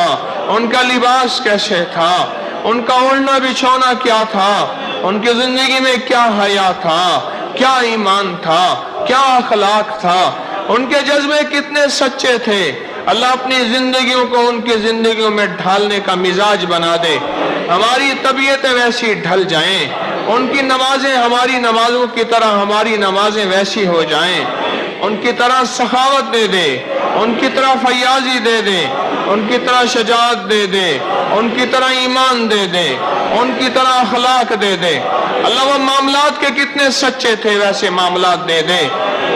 Speaker 1: ان کا لباس کیسے تھا، ان کا اوڑھنا بچھونا کیا تھا، ان کی زندگی میں کیا حیا تھا، کیا ایمان تھا، کیا اخلاق تھا، ان کے جذبے کتنے سچے تھے۔ اللہ اپنی زندگیوں کو ان کی زندگیوں میں ڈھالنے کا مزاج بنا دے، ہماری طبیعتیں ویسی ڈھل جائیں، ان کی نمازیں ہماری نمازوں کی طرح ہماری نمازیں ویسی ہو جائیں، ان کی طرح سخاوت دے دے، ان کی طرح فیاضی دے دے، ان کی طرح شجاعت دے دے، ان کی طرح ایمان دے دے، ان کی طرح اخلاق دے دے۔ اللہ وہ معاملات کے کتنے سچے تھے ویسے معاملات دے دے،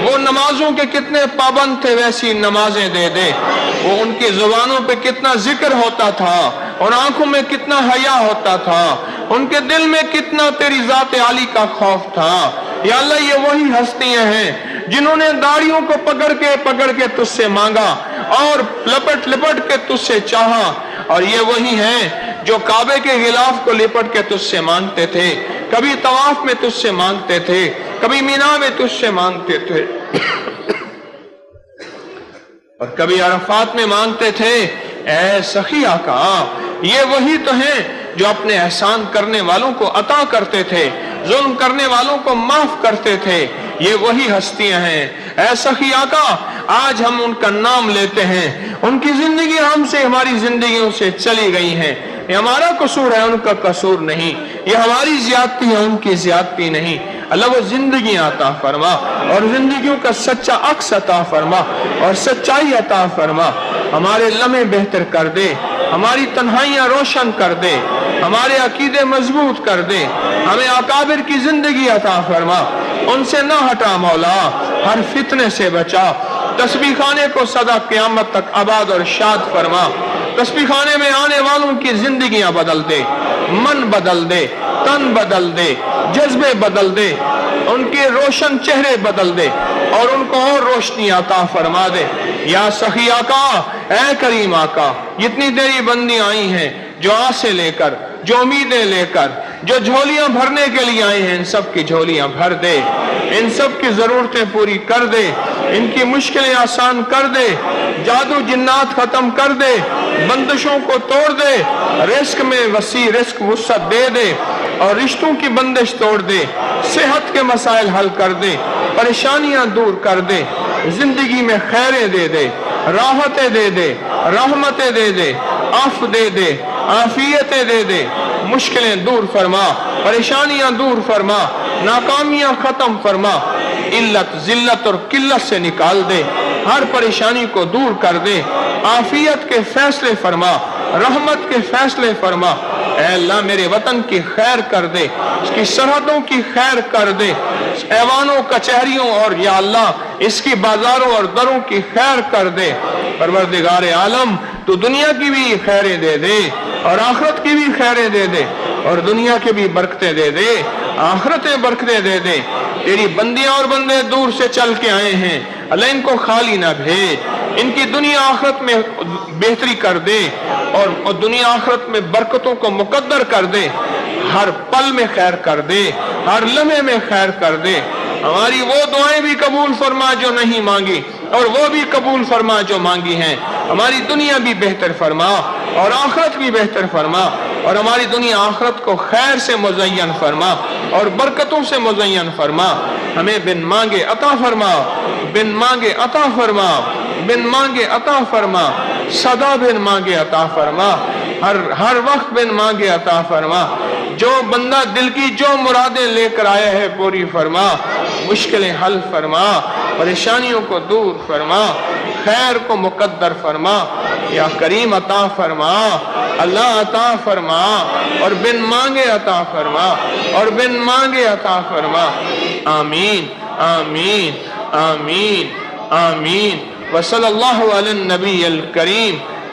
Speaker 1: وہ نمازوں کے کتنے پابند تھے ویسی نمازیں دے دے، وہ ان کی زبانوں پہ کتنا ذکر ہوتا تھا اور آنکھوں میں کتنا حیا ہوتا تھا، ان کے دل میں کتنا تیری ذات عالی کا خوف تھا۔ یا اللہ یہ وہی ہستیاں ہیں جنہوں نے داڑھیوں کو پکڑ کے تجھ سے مانگا اور لپٹ کے تجھ سے چاہا، اور یہ وہی ہیں جو کعبے کے غلاف کو لپٹ کے تجھ سے مانگتے تھے، کبھی طواف میں تجھ سے مانگتے تھے، کبھی مینا میں تجھ سے مانگتے تھے اور کبھی عرفات میں مانگتے تھے۔ اے سخی آقا یہ وہی تو ہیں جو اپنے احسان کرنے والوں کو عطا کرتے تھے، ظلم کرنے والوں کو معاف کرتے تھے، یہ وہی ہستیاں ہیں۔ اے سخی آقا آج ہم ان کا نام لیتے ہیں، ان کی زندگی ہم سے ہماری زندگیوں سے چلی گئی ہیں، یہ ہمارا قصور ہے ان کا قصور نہیں، یہ ہماری زیادتی ہے ان کی زیادتی نہیں۔ اللہ وہ زندگی عطا فرما اور زندگیوں کا سچا عکس عطا فرما اور سچائی عطا فرما، ہمارے لمحے بہتر کر دے، ہماری تنہائیاں روشن کر دے، ہمارے عقیدے مضبوط کر دے، ہمیں اکابر کی زندگی عطا فرما، ان سے نہ ہٹا مولا، ہر فتنے سے بچا، تسبیح خانے کو سدا قیامت تک آباد اور شاد فرما، تسبیح خانے میں آنے والوں کی زندگیاں بدل دے، من بدل دے، تن بدل دے، جذبے بدل دے، ان کے روشن چہرے بدل دے اور ان کو اور روشنی عطا فرما دے۔ یا سخی آقا اے کریم آقا جتنی تیری بندی آئی ہیں جو آسے لے کر، جو امیدیں لے کر، جو جھولیاں بھرنے کے لیے آئے ہیں، ان سب کی جھولیاں بھر دے، ان سب کی ضرورتیں پوری کر دے، ان کی مشکلیں آسان کر دے، جادو جنات ختم کر دے، بندشوں کو توڑ دے، رزق میں وسیع رزق وسعت دے دے اور رشتوں کی بندش توڑ دے، صحت کے مسائل حل کر دے، پریشانیاں دور کر دے، زندگی میں خیریں دے دے، راحتیں دے دے، رحمتیں دے دے، عفو دے دے، عافیتیں دے دے، مشکلیں دور فرما، پریشانیاں دور فرما، ناکامیاں ختم فرما، علت ذلت اور قلت سے نکال دے، ہر پریشانی کو دور کر دے، عافیت کے فیصلے فرما، رحمت کے فیصلے فرما۔ اے اللہ میرے وطن کی خیر کر دے، اس کی سرحدوں کی خیر کر دے، ایوانوں کچہریوں اور یا اللہ اس کی بازاروں اور دروں کی خیر کر دے۔ پروردگار عالم تو دنیا کی بھی خیریں دے دے اور آخرت کی بھی خیریں دے دے اور دنیا کے بھی برکتیں دے دے، آخرتیں برکتیں دے دے۔ تیری بندیاں اور بندے دور سے چل کے آئے ہیں، اللہ ان کو خالی نہ بھیج، ان کی دنیا آخرت میں بہتری کر دے اور دنیا آخرت میں برکتوں کو مقدر کر دے، ہر پل میں خیر کر دے، ہر لمحے میں خیر کر دے۔ ہماری وہ دعائیں بھی قبول فرما جو نہیں مانگی اور وہ بھی قبول فرما جو مانگی ہیں، ہماری دنیا بھی بہتر فرما اور آخرت بھی بہتر فرما اور ہماری دنیا آخرت کو خیر سے مزین فرما اور برکتوں سے مزین فرما۔ ہمیں بن مانگے عطا فرما، بن مانگے عطا فرما، بن مانگے عطا فرما، سدا بن مانگے عطا فرما، ہر وقت بن مانگے عطا فرما۔ جو بندہ دل کی جو مرادیں لے کر آیا ہے پوری فرما، مشکلیں حل فرما، پریشانیوں کو دور فرما، خیر کو مقدر فرما۔ یا کریم عطا فرما، اللہ عطا فرما اور بن مانگے عطا فرما اور بن مانگے عطا فرما۔ آمین آمین آمین آمین۔ وصلی اللہ علی النبی الکریم۔